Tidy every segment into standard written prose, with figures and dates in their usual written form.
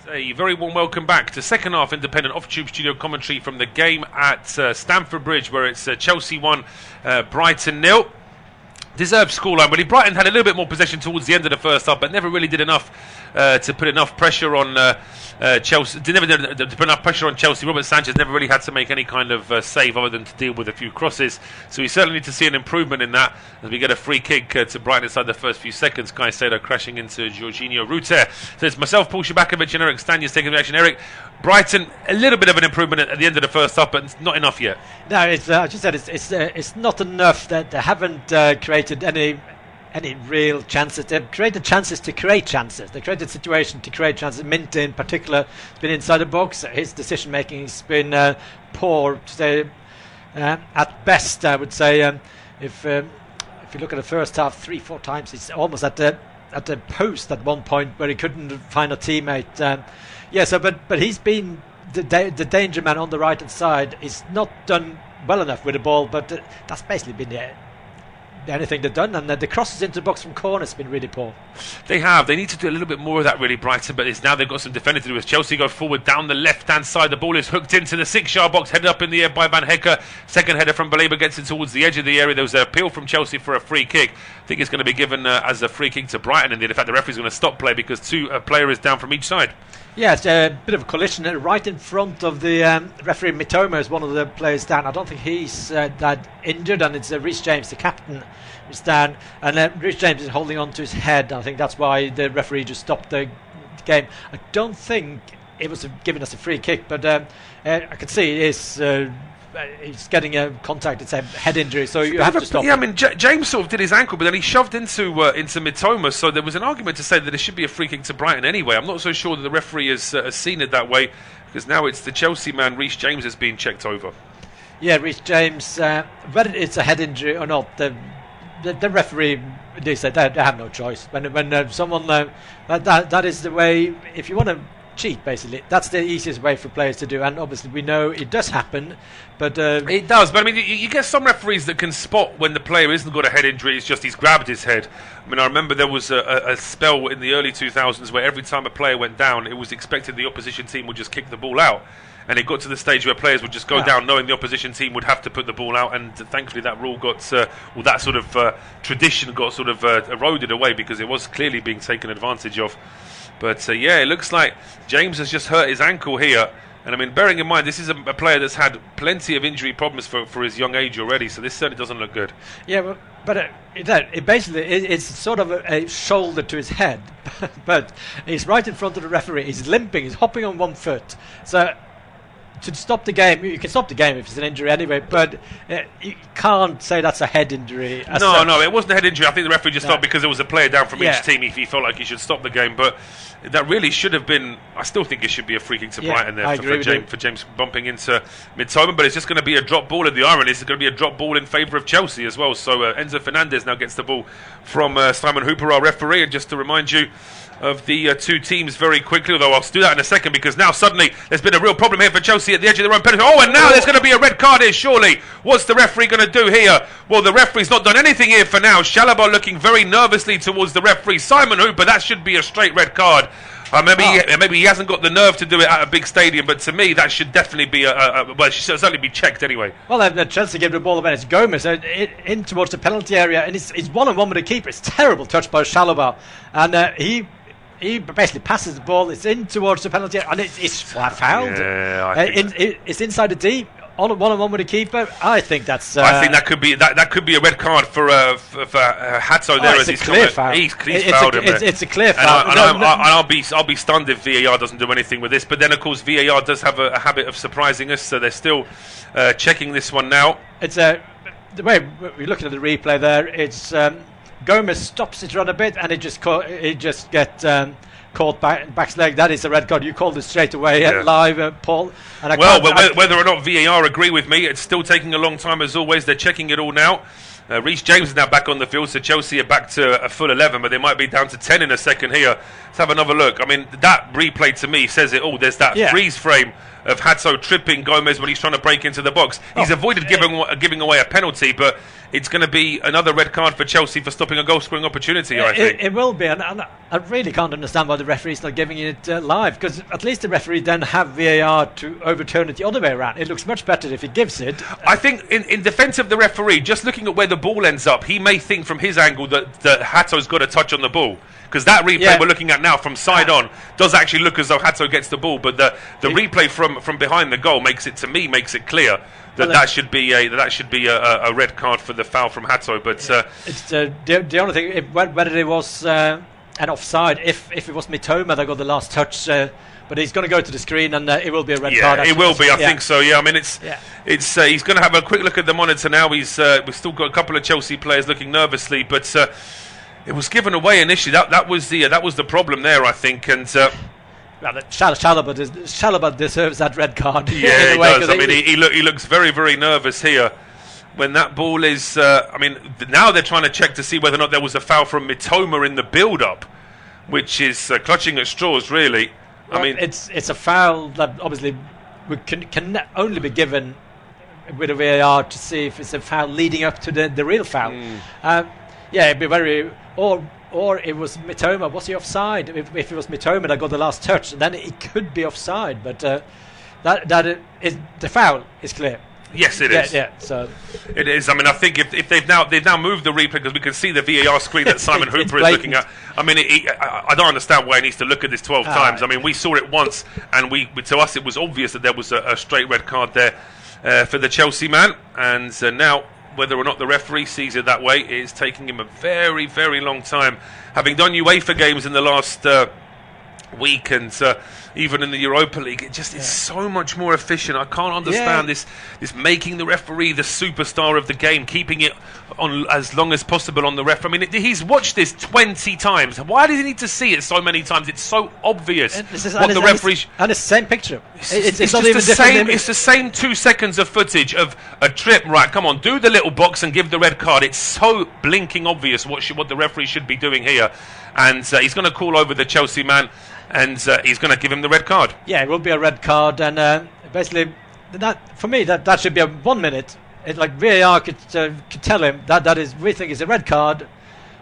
A very warm welcome back to second half independent off-tube studio commentary from the game at Stamford Bridge, where it's Chelsea 1, Brighton 0. Deserved scoreline, really. Brighton had a little bit more possession towards the end of the first half, but never really did enough to put enough pressure on Chelsea. Never did to put enough pressure on Chelsea. Robert Sanchez never really had to make any kind of save other than to deal with a few crosses. So we certainly need to see an improvement in that as we get a free kick to Brighton inside the first few seconds. Caicedo crashing into Jorginho Rutter. So it's myself, Paul Szczerbakowicz, and Eirik Stangnes taking the action. Eirik, Brighton, a little bit of an improvement at the end of the first half, but not enough yet. No, it's I just said it's not enough. That they haven't created any real chances. They've created chances to create chances. They created situation to create chances. Minty in particular has been inside the box. His decision making has been poor, to say, at best. I would say if you look at the first half, 3-4 times he's almost at the post at one point where he couldn't find a teammate. But he's been the danger man on the right hand side. He's not done well enough with the ball, but that's basically been the only thing they've done. And the crosses into the box from corners have been really poor. They have. They need to do a little bit more of that, really, Brighton. But it's now they've got some defending to do. As Chelsea go forward down the left-hand side, the ball is hooked into the 6-yard box, headed up in the air by Van Hecker. Second header from Baleba gets it towards the edge of the area. There was an appeal from Chelsea for a free kick. I think it's going to be given as a free kick to Brighton. And in fact, the referee's going to stop play because two players down from each side. Yeah, it's a bit of a collision right in front of the referee. Mitoma is one of the players down. I don't think he's that injured, and it's Reece James, the captain, who's down. And Reece James is holding on to his head. I think that's why the referee just stopped the game. I don't think it was giving us a free kick, but I could see it is. He's getting a contact. It's a head injury, so you have to stop. Yeah, I mean, James sort of did his ankle, but then he shoved into Mitoma. So there was an argument to say that it should be a free kick to Brighton anyway. I'm not so sure that the referee has seen it that way, because now it's the Chelsea man, Reece James, has been checked over. Yeah, Reece James. Whether it's a head injury or not, the referee, they said they have no choice. When someone that is the way. If you want to cheat, basically, that's the easiest way for players to do, and obviously we know it does happen, but it does. But I mean, you get some referees that can spot when the player isn't got a head injury. It's just he's grabbed his head. I mean, I remember there was a spell in the early 2000s where every time a player went down, it was expected the opposition team would just kick the ball out, and it got to the stage where players would just go down knowing the opposition team would have to put the ball out, and thankfully that rule got that sort of tradition got sort of eroded away, because it was clearly being taken advantage of. But it looks like James has just hurt his ankle here. And I mean, bearing in mind, this is a player that's had plenty of injury problems for his young age already, so this certainly doesn't look good. Yeah, but it basically, it's sort of a shoulder to his head. But he's right in front of the referee. He's limping, he's hopping on one foot. So to stop the game, you can stop the game if it's an injury anyway, but you can't say that's a head injury. No, it wasn't a head injury. I think the referee just thought because there was a player down from each team, he felt like he should stop the game. But that really should have been. I still think it should be a free kick to Brighton there for James bumping into Mitoma. But it's just going to be a drop ball. And the irony is it's going to be a drop ball in favour of Chelsea as well. So Enzo Fernandez now gets the ball from Simon Hooper, our referee. And just to remind you of the two teams very quickly, although I'll do that in a second, because now suddenly there's been a real problem here for Chelsea at the edge of their own penalty. And now there's going to be a red card here, surely. What's the referee going to do here? Well, the referee's not done anything here for now. Szczerbakowicz looking very nervously towards the referee. Simon Hooper, that should be a straight red card. Maybe he hasn't got the nerve to do it at a big stadium, but to me that should definitely be it should certainly be checked anyway. Well, Chelsea gave the ball away. It's Gomez in towards the penalty area, and he's one-on-one with the keeper. It's a terrible touch by Szczerbakowicz, and he basically passes the ball. It's in towards the penalty area, and it's fouled. Yeah, it's inside the D. On one-on-one with the keeper, I think that's. I think that could be a red card for Hatto there as he's clear foul. He's fouled him there. It's a clear foul. And I'll be stunned if VAR doesn't do anything with this. But then of course VAR does have a habit of surprising us, so they're still checking this one now. It's the way we're looking at the replay there. It's Gomez stops his run a bit, and it just gets. Caught back's leg. That is a red card. You called it straight away live, Paul. And whether or not VAR agree with me, it's still taking a long time as always. They're checking it all now. Reece James is now back on the field, so Chelsea are back to a full 11, but they might be down to 10 in a second here. Let's have another look. I mean, that replay to me says it all. There's that freeze frame of Hato tripping Gomez when he's trying to break into the box. He's avoided giving away a penalty, but it's going to be another red card for Chelsea for stopping a goal-scoring opportunity, I think. It will be, and I really can't understand why the referee's not giving it live, because at least the referee then have VAR to overturn it the other way around. It looks much better if he gives it. I think in defence of the referee, just looking at where the ball ends up, he may think from his angle that Hato's got a touch on the ball. Because that replay we're looking at now from side on does actually look as though Hato gets the ball, but the replay from behind the goal makes it clear that should be a red card for the foul from Hato. But it's the only thing, whether it was an offside, if it was Mitoma that got the last touch. But he's going to go to the screen, and it will be a red card. Yeah, it will be. I think so. Yeah, I mean, it's he's going to have a quick look at the monitor now. We've still got a couple of Chelsea players looking nervously, but it was given away initially. That was the problem there, I think. And Szczerbakowicz deserves that red card. Yeah, he does. I mean, he looks very, very nervous here when that ball is. I mean, now they're trying to check to see whether or not there was a foul from Mitoma in the build-up, which is clutching at straws, really. Well, I mean, it's a foul that obviously can only be given with a VAR to see if it's a foul leading up to the real foul. It'd be very or it was Mitoma. Was he offside? If it was Mitoma that got the last touch, then it could be offside. But the foul is clear. Yes, it is. Yeah, so it is. I mean, I think if they've now moved the replay, because we can see the VAR screen that Simon Hooper is looking at. I mean, I don't understand why he needs to look at this 12 times. I mean, we saw it once, and to us it was obvious that there was a straight red card there for the Chelsea man, and now whether or not the referee sees it that way, it is taking him a very, very long time. Having done UEFA games in the last week, and even in the Europa League, it just is so much more efficient. I can't understand this making the referee the superstar of the game, keeping it on as long as possible on the ref. I mean, he's watched this 20 times. Why does he need to see it so many times? It's so obvious what the referee. And it's the same picture. It's not even the same. It's the same 2 seconds of footage of a trip. Right, come on, do the little box and give the red card. It's so blinking obvious what the referee should be doing here, and he's going to call over the Chelsea man. And he's going to give him the red card. Yeah, it will be a red card, and basically, that for me that should be a 1 minute. It's like VAR could tell him we think is a red card,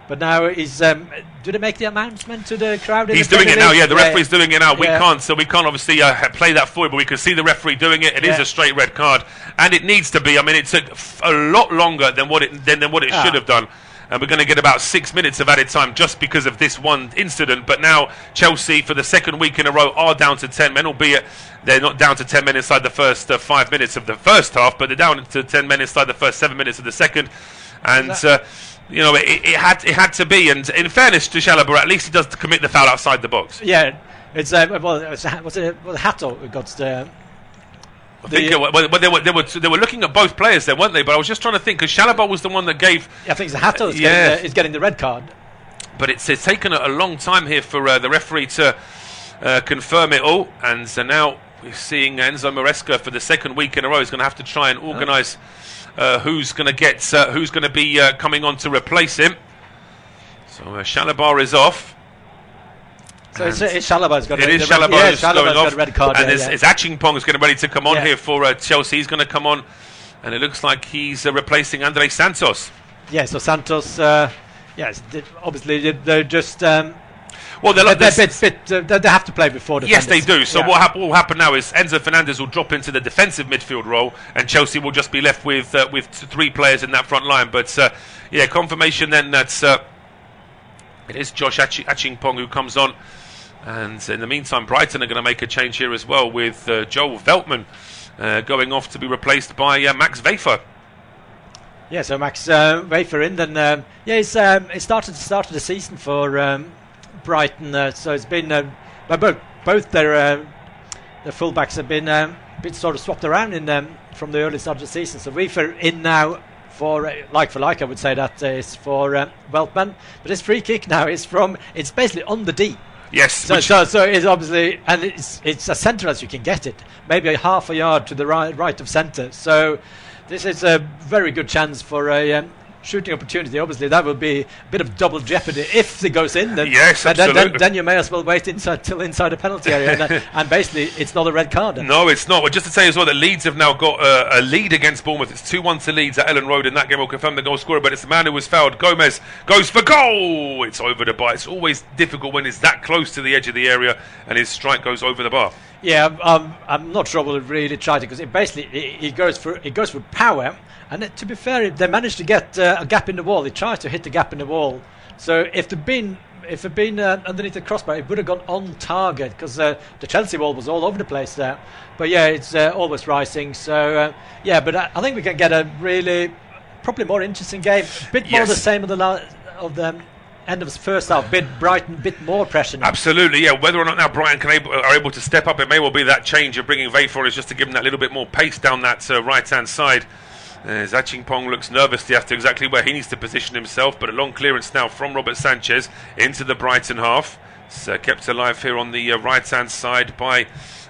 but now he's. Do they make the announcement to the crowd? He's doing it now. Yeah, the referee's doing it now. We can't obviously play that for you, but we can see the referee doing it. It is a straight red card, and it needs to be. I mean, it took a lot longer than what it should have done. And we're going to get about 6 minutes of added time just because of this one incident. But now Chelsea, for the second week in a row, are down to 10 men, albeit they're not down to 10 men inside the first 5 minutes of the first half, but they're down to 10 men inside the first 7 minutes of the second. And it had to be. And in fairness to Szczerbakowicz, at least he does commit the foul outside the box. Yeah, was it Hato who got the. I think they were looking at both players there, weren't they? But I was just trying to think, because Szczerbakowicz was the one that gave. Yeah, I think it's Hato is getting the red card. But it's taken a long time here for the referee to confirm it all, and so now we're seeing Enzo Maresca for the second week in a row. He's going to have to try and organise who's going to be coming on to replace him. So Szczerbakowicz is off. So it's Szczerbakowicz got a red card. And it's Achimpong is getting ready to come on here for Chelsea. He's going to come on, and it looks like he's replacing Andre Santos. Yeah, so Santos, obviously they're just. They have to play before the. Yes, they do. So what will happen now is Enzo Fernandez will drop into the defensive midfield role, and Chelsea will just be left with 3 players in that front line. But confirmation then that it is Josh Achimpong who comes on. And in the meantime, Brighton are going to make a change here as well, with Joel Veltman going off to be replaced by Max Wefer. Yeah, so Max Wefer in. Then it started the season for Brighton. So it's been both their fullbacks have been sort of swapped around from the early start of the season. So Wefer in now for like, I would say that is for Veltman. But his free kick now is it's basically on the D. Yes. So it's obviously, and it's as centre as you can get it, maybe a half a yard to the right of centre. So this is a very good chance for shooting opportunity. Obviously, that would be a bit of double jeopardy if it goes in. Yes, absolutely. Then you may as well wait till inside the penalty area, and basically it's not a red card. No, it's not. Well, just to say as well that Leeds have now got a lead against Bournemouth. It's 2-1 to Leeds at Ellen Road, and that game will confirm the goal scorer. But it's the man who was fouled. Gomez goes for goal. It's over the bar. It's always difficult when it's that close to the edge of the area, and his strike goes over the bar. Yeah, I'm not sure we'll really try to, because it basically he goes for power, and to be fair, they managed to get a gap in the wall. He tried to hit the gap in the wall, so if it'd been underneath the crossbar, it would have gone on target, because the Chelsea wall was all over the place there. But yeah, it's always rising. So but I think we can get a really probably more interesting game. A bit more the same of the end of the first half. Brighton, bit more pressure now. Absolutely, yeah. Whether or not now Brighton are able to step up, it may well be that change of bringing Vayfor is just to give them that little bit more pace down that right-hand side. Achimpong looks nervously as to exactly where he needs to position himself, but a long clearance now from Robert Sanchez into the Brighton half. It's kept alive here on the right-hand side by...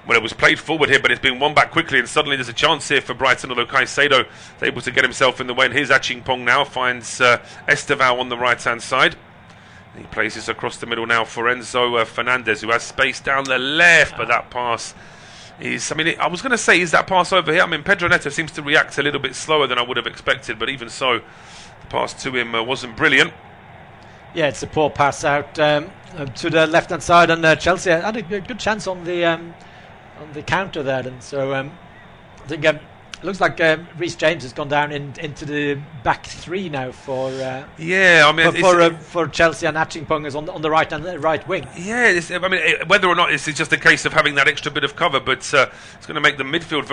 Well, it was played forward here, but it's been won back quickly, and suddenly there's a chance here for Brighton, although Caicedo is able to get himself in the way, and here's Achimpong now, finds Estevao on the right-hand side. He places across the middle now for Enzo Fernandez, who has space down the left, but that pass is... I was going to say, is that pass over here? Pedro Neto seems to react a little bit slower than I would have expected, but even so, the pass to him wasn't brilliant. Yeah, it's a poor pass out to the left-hand side, and Chelsea had a good chance on the counter there, and so I think it looks like Reece James has gone down into the back three now for Chelsea, and Achimpong is on the right wing. Yeah, whether or not this is just a case of having that extra bit of cover, but it's going to make the midfield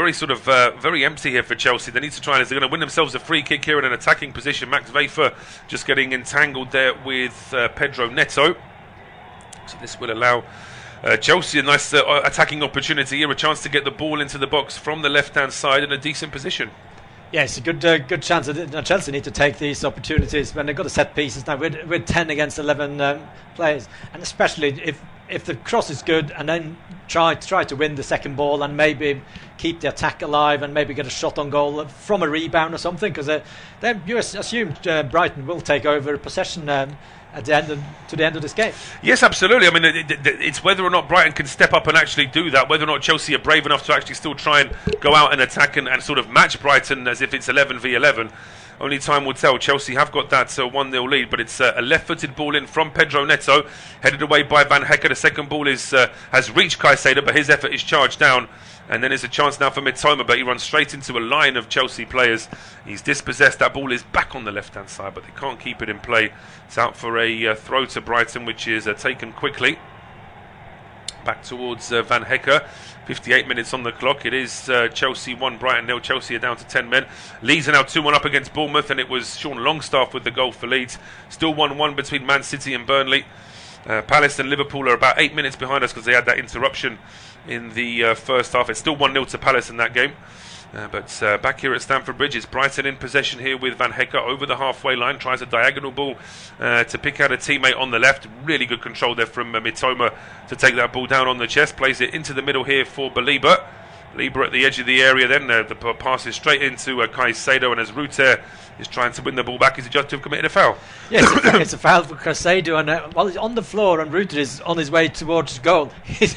very empty here for Chelsea. They need to try, and they're going to win themselves a free kick here in an attacking position. Max Vayfor just getting entangled there with Pedro Neto, so this will allow Chelsea a nice attacking opportunity here, a chance to get the ball into the box from the left-hand side in a decent position. Yeah, it's a good chance. Chelsea need to take these opportunities when they've got the set pieces now. We're 10 against 11 players, and especially if the cross is good, and then try to win the second ball and maybe keep the attack alive and maybe get a shot on goal from a rebound or something, because you assumed Brighton will take over possession to the end of this game. Yes, absolutely. It's whether or not Brighton can step up and actually do that, whether or not Chelsea are brave enough to actually still try and go out and attack and sort of match Brighton as if it's 11v11. Only time will tell. Chelsea have got that 1-0 lead, but it's a left-footed ball in from Pedro Neto, headed away by Van Hecke. The second ball has reached Caicedo, but his effort is charged down. And then there's a chance now for Mitoma, but he runs straight into a line of Chelsea players. He's dispossessed. That ball is back on the left-hand side, but they can't keep it in play. It's out for a throw to Brighton, which is taken quickly. Back towards Van Hecke. 58 minutes on the clock. It is Chelsea 1, Brighton 0. Chelsea are down to 10 men. Leeds are now 2-1 up against Bournemouth, and it was Sean Longstaff with the goal for Leeds. Still 1-1 between Man City and Burnley. Palace and Liverpool are about 8 minutes behind us because they had that interruption in the first half. It's still 1-0 to Palace in that game. But back here at Stamford Bridge, it's Brighton in possession here with Van Hecke over the halfway line. Tries a diagonal ball to pick out a teammate on the left. Really good control there from Mitoma to take that ball down on the chest. Plays it into the middle here for Belieber. Belieber at the edge of the area then. The pass is straight into Caicedo, and as Ruter is trying to win the ball back, is just to have committed a foul. Yes, it's a foul for Caicedo, and while he's on the floor and Ruter is on his way towards goal, he's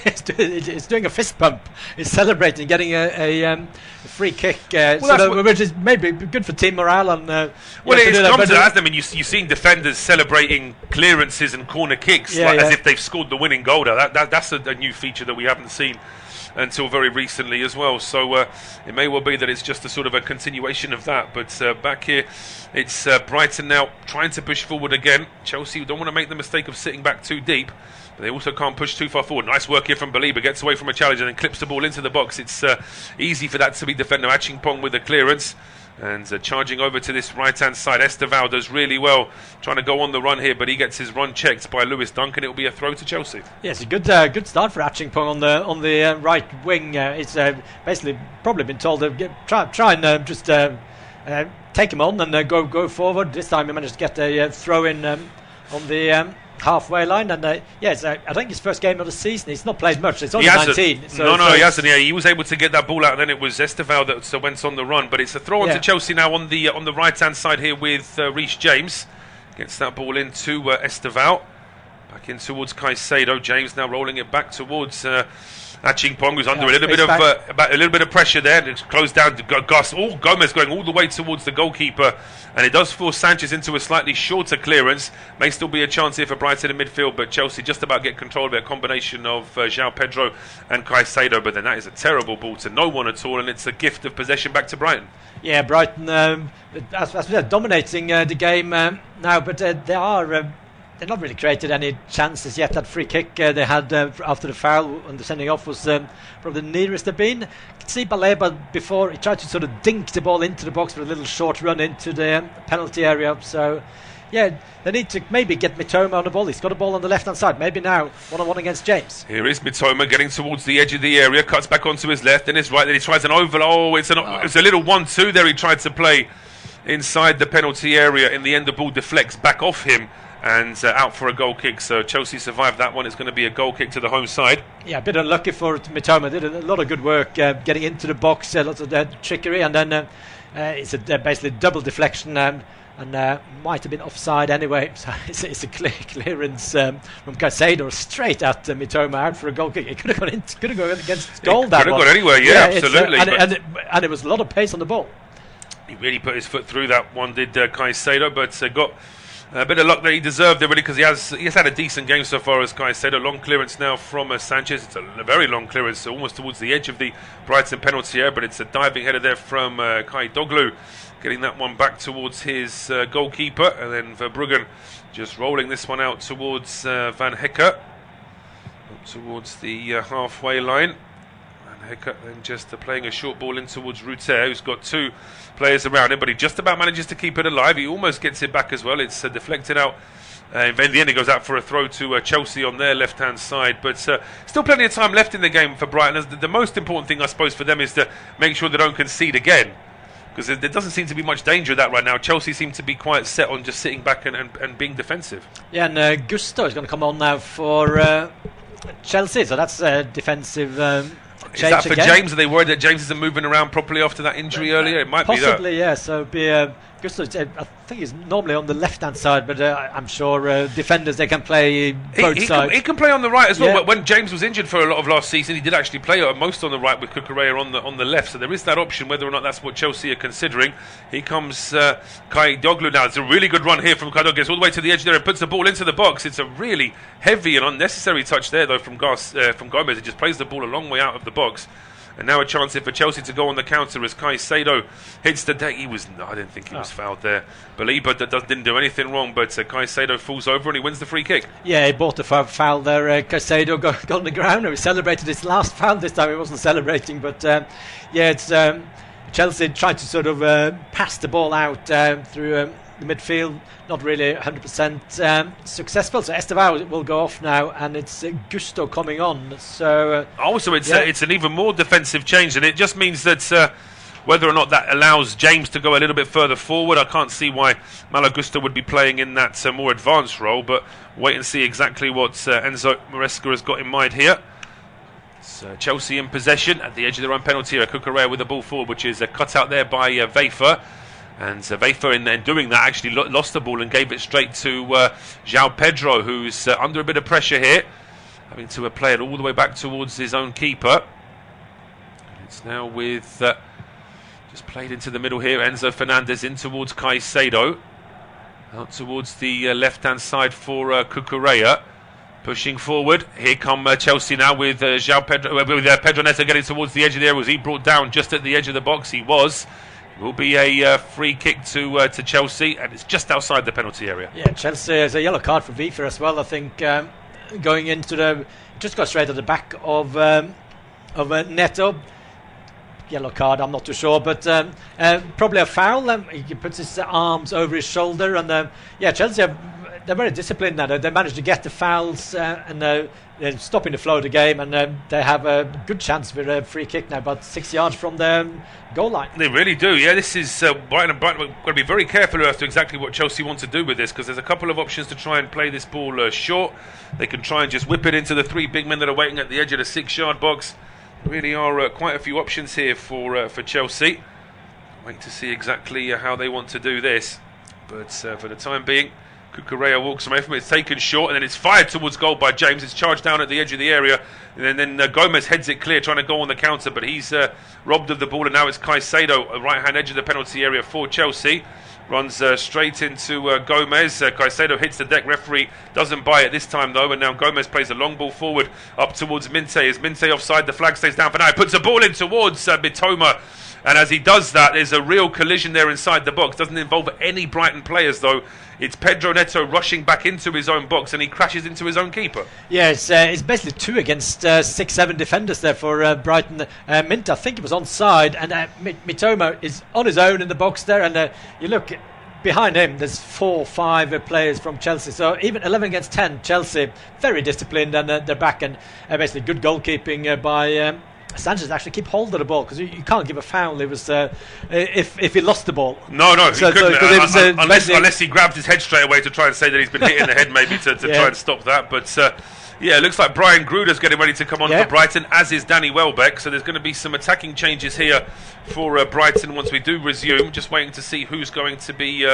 doing a fist pump. He's celebrating, getting a free kick, which is maybe good for team morale. And it's come to that. You're seeing defenders celebrating clearances and corner kicks as if they've scored the winning goal. That's a new feature that we haven't seen until very recently as well, so it may well be that it's just a sort of a continuation of that. But back here it's Brighton now trying to push forward again. Chelsea don't want to make the mistake of sitting back too deep, but they also can't push too far forward. Nice work here from Belieber, gets away from a challenge and then clips the ball into the box. It's easy for that to be defended. Achimpong with the clearance, and charging over to this right-hand side. Estevao does really well, trying to go on the run here, but he gets his run checked by Lewis Duncan. It will be a throw to Chelsea. Yes, a good start for Achimpong on the right wing. It's basically probably been told to try and just take him on and go forward. This time he managed to get a throw in on the halfway line, and I think his first game of the season. He's not played much. It's only 19. He hasn't. Yeah, he was able to get that ball out, and then it was Esteval that went on the run. But it's a throw on to Chelsea now on the right hand side here with Reece James. Gets that ball into Esteval. Back in towards Caicedo. James now rolling it back towards Achimpong, who's under a little bit of pressure there. It's closed down to Gomez going all the way towards the goalkeeper, and it does force Sanchez into a slightly shorter clearance. May still be a chance here for Brighton in midfield, but Chelsea just about get control of it. A combination of João Pedro and Caicedo, but then that is a terrible ball to no one at all, and it's a gift of possession back to Brighton. Yeah, Brighton, as we said, dominating the game now, but they've not really created any chances yet. That free kick they had after the foul and the sending off was probably the nearest they've been. You could see Baleba before, he tried to sort of dink the ball into the box for a little short run into the penalty area. So, yeah, they need to maybe get Mitoma on the ball. He's got a ball on the left-hand side. Maybe now, one-on-one against James. Here is Mitoma getting towards the edge of the area, cuts back onto his left, then his right, then he tries an overload. It's a little 1-2 there he tried to play inside the penalty area. In the end, the ball deflects back off him and out for a goal kick. So Chelsea survived that one. It's going to be a goal kick to the home side. Yeah, a bit unlucky for Mitoma. Did a lot of good work getting into the box, lots of trickery, and then it's basically double deflection and might have been offside anyway. So it's a clear clearance from Caicedo straight at Mitoma, out for a goal kick. It could have gone against goal. Could have gone anywhere, absolutely. And it was a lot of pace on the ball. He really put his foot through that one, did Caicedo, but got a bit of luck that he deserved there, really, because he has had a decent game so far, as Kai said. A long clearance now from Sanchez. It's a very long clearance, almost towards the edge of the Brighton penalty area, but it's a diving header there from Kai Doglu, getting that one back towards his goalkeeper, and then Verbruggen just rolling this one out towards Van Hekke, towards the halfway line. Van Hekke then just playing a short ball in towards Ruter, who's got two players around him, but he just about manages to keep it alive. He almost gets it back as well. It's deflected out. In the end, it goes out for a throw to Chelsea on their left-hand side. But still plenty of time left in the game for Brighton. The most important thing, I suppose, for them is to make sure they don't concede again, because there doesn't seem to be much danger of that right now. Chelsea seem to be quite set on just sitting back and being defensive. Yeah, and Gusto is going to come on now for Chelsea, so that's defensive. Is that for again? James? Are they worried that James isn't moving around properly after that injury earlier? It might possibly, be that. yeah. So Gusto, I think he's normally on the left-hand side, but I'm sure defenders, they can play both sides. He can play on the right as well. Yeah. When James was injured for a lot of last season, he did actually play most on the right with Cucurella on the left. So there is that option, whether or not that's what Chelsea are considering. Here comes Kai Doglu now. It's a really good run here from Kai Doglu. Gets all the way to the edge there and puts the ball into the box. It's a really heavy and unnecessary touch there, though, from Gomez. He just plays the ball a long way out of the box. And now a chance here for Chelsea to go on the counter as Caicedo hits the deck. I didn't think he was fouled there. Baleba didn't do anything wrong, but Caicedo falls over and he wins the free kick. Yeah, he bought the foul there. Caicedo got on the ground and he celebrated his last foul this time. He wasn't celebrating, but it's Chelsea tried to sort of pass the ball out through the midfield. Not really 100% successful. So Esteval will go off now, and it's Gusto coming on. So it's an even more defensive change, and it just means that whether or not that allows James to go a little bit further forward, I can't see why Malo Gusto would be playing in that more advanced role. But wait and see exactly what Enzo Maresca has got in mind here. So Chelsea in possession at the edge of their own penalty area. Cucurella with the ball forward, which is cut out there by Wefer. And Wefer, in doing that, actually lost the ball and gave it straight to João Pedro, who's under a bit of pressure here, having to play it all the way back towards his own keeper. And it's now with just played into the middle here. Enzo Fernandez in towards Caicedo, out towards the left-hand side for Cucurella, pushing forward. Here come Chelsea now with João Pedro, with Pedro Neto getting towards the edge of the area. Was he brought down just at the edge of the box? He was. Will be a free kick to Chelsea, and it's just outside the penalty area. Yeah, Chelsea has a yellow card for Wefer as well. I think going into just got straight at the back of Neto. Yellow card, I'm not too sure, but probably a foul. He puts his arms over his shoulder, and Chelsea have they're very disciplined now. They managed to get the fouls and they're stopping the flow of the game, and they have a good chance with a free kick now, about 6 yards from the goal line. They really do. Yeah, this is Brighton. We're going to be very careful as to exactly what Chelsea want to do with this, because there's a couple of options to try and play this ball short. They can try and just whip it into the three big men that are waiting at the edge of the 6-yard box. There really are quite a few options here for Chelsea. Wait to see exactly how they want to do this. But for the time being, Cucurella walks away from it. It's taken short, and then it's fired towards goal by James. It's charged down at the edge of the area, and then Gomez heads it clear, trying to go on the counter, but he's robbed of the ball, and now it's Caicedo, right-hand edge of the penalty area for Chelsea. Runs straight into Gomez. Caicedo hits the deck. Referee doesn't buy it this time, though, and now Gomez plays a long ball forward up towards Minte. Is Minte offside? The flag stays down for now. He puts a ball in towards Mitoma. And as he does that, there's a real collision there inside the box. Doesn't involve any Brighton players, though. It's Pedro Neto rushing back into his own box, and he crashes into his own keeper. Yeah, it's basically 2 against 6-7 defenders there for Brighton. Mint, I think it was onside, and Mitoma is on his own in the box there. And you look behind him, there's 4 or 5 players from Chelsea. So even 11 against 10, Chelsea very disciplined, and they're back, and basically good goalkeeping by Sanchez actually keep hold of the ball, because you can't give a foul. It was if he lost the ball. No, he couldn't. Unless he grabbed his head straight away to try and say that he's been hit in the head, maybe to try and stop that. But it looks like Brian Gruder's getting ready to come on for Brighton, as is Danny Welbeck. So there's going to be some attacking changes here for Brighton once we do resume. Just waiting to see who's going to be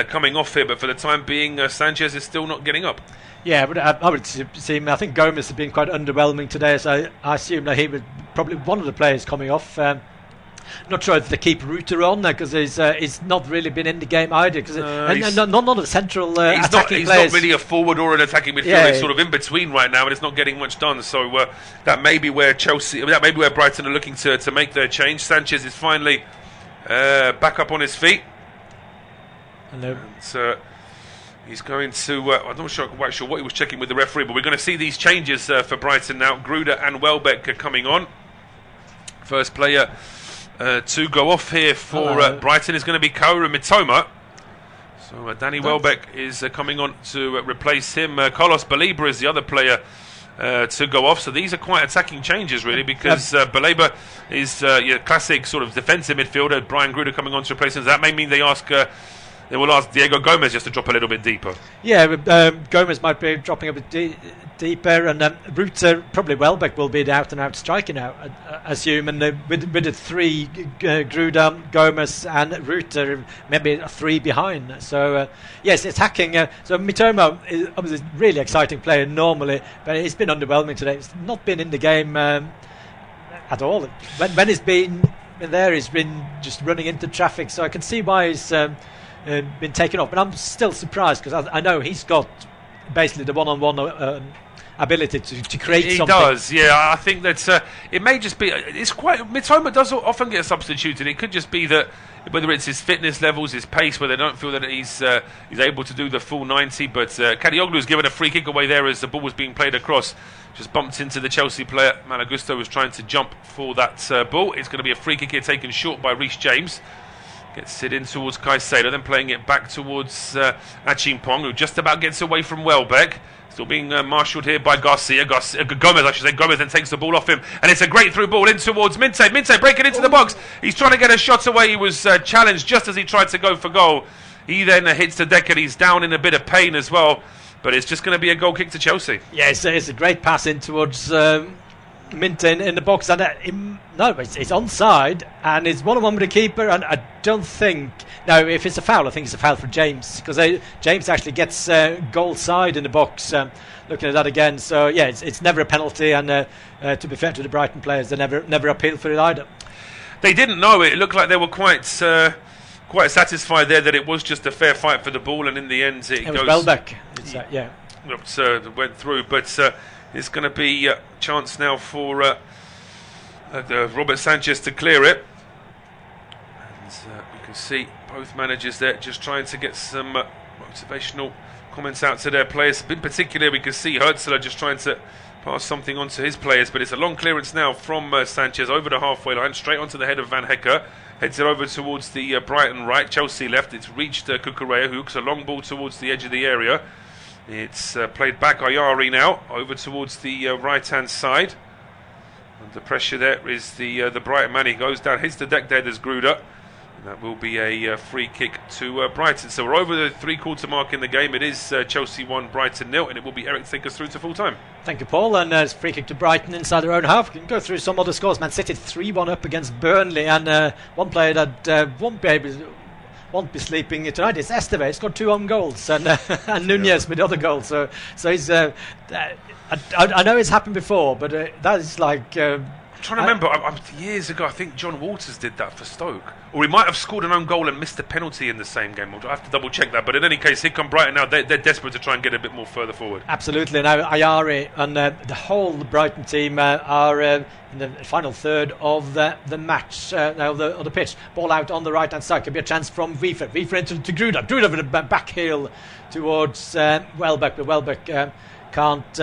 coming off here. But for the time being, Sanchez is still not getting up. Yeah, but I would see him. I think Gomez has been quite underwhelming today, so I assume that he was probably one of the players coming off. Not sure if they keep Rutter on there, because he's not really been in the game either. None of the central attacking players. He's not really a forward or an attacking midfielder. He's sort of in between right now, and it's not getting much done. So that may be where Brighton are looking to make their change. Sanchez is finally back up on his feet. Hello. He's going to... I'm not quite sure what he was checking with the referee, but we're going to see these changes for Brighton now. Gruder and Welbeck are coming on. First player to go off here for Brighton is going to be Kaoru Mitoma. So Danny Welbeck is coming on to replace him. Carlos Baleba is the other player to go off. So these are quite attacking changes, really, because Baleba is your classic sort of defensive midfielder. Brian Gruder coming on to replace him. That may mean they will ask Diego Gomez just to drop a little bit deeper. Yeah, Gomez might be dropping a bit deeper, and Rutter, probably Welbeck will be the out-and-out striker now, I assume, and with the 3, Gruder, Gomez and Rutter, maybe 3 behind. So, yes, attacking. So Mitoma is obviously a really exciting player normally, but he's been underwhelming today. He's not been in the game at all. When he's been there, he's been just running into traffic, so I can see why he's... been taken off, but I'm still surprised, because I know he's got basically the one-on-one ability to create something. He does, yeah. I think that it may just be. It's quite. Mitoma does often get substituted. It could just be that whether it's his fitness levels, his pace, where they don't feel that he's able to do the full 90. But Kadioglu's given a free kick away there as the ball was being played across. Just bumped into the Chelsea player. Malagusto was trying to jump for that ball. It's going to be a free kick here taken short by Reece James. Gets it in towards Caicedo, then playing it back towards Achimpong, who just about gets away from Welbeck. Still being marshalled here by Gomez, I should say. Gomez then takes the ball off him, and it's a great through ball in towards Minte. Minte breaking into the box. He's trying to get a shot away. He was challenged just as he tried to go for goal. He then hits the deck, and he's down in a bit of pain as well. But it's just going to be a goal kick to Chelsea. Yeah, it's a great pass in towards... Mint in the box, and it's onside, and it's 1-on-1 with the keeper, and I don't think... No, if it's a foul, I think it's a foul for James, because James actually gets goal side in the box. Looking at that again, so yeah, it's never a penalty, and to be fair to the Brighton players, they never appealed for it either. They didn't know it. It looked like they were quite satisfied there that it was just a fair fight for the ball, and in the end it goes... was Welbeck. Went through, but... It's going to be a chance now for Robert Sanchez to clear it. And you can see both managers there just trying to get some motivational comments out to their players. In particular, we can see Hertzler just trying to pass something on to his players, but it's a long clearance now from Sanchez over the halfway line, straight onto the head of Van Hecke. Heads it over towards the Brighton right, Chelsea left. It's reached Cucurella, who hooks a long ball towards the edge of the area. It's played back Ayari now, over towards the right-hand side. Under pressure there is the Brighton man. He goes down, hits the deck there, there's Gruder. And that will be a free kick to Brighton. So we're over the three-quarter mark in the game. It is Chelsea 1, Brighton 0, and it will be Eirik to take us through to full-time. Thank you, Paul. And it's free kick to Brighton inside their own half. We can go through some other scores. Man City 3-1 up against Burnley, and one player that won't be sleeping tonight is Esteve. He's got 2 own goals, and Nunez with the other goals. So he's. I know it's happened before, but that is like. I'm trying to remember, years ago, I think John Walters did that for Stoke. Or he might have scored an own goal and missed a penalty in the same game. I'll have to double check that. But in any case, here come Brighton now. They're desperate to try and get a bit more further forward. Absolutely. Now, Ayari and the whole Brighton team are in the final third of the match, of the pitch. Ball out on the right-hand side. Could be a chance from Wiefer. Wiefer into Gruder. Gruder with a back heel towards Welbeck. But Welbeck can't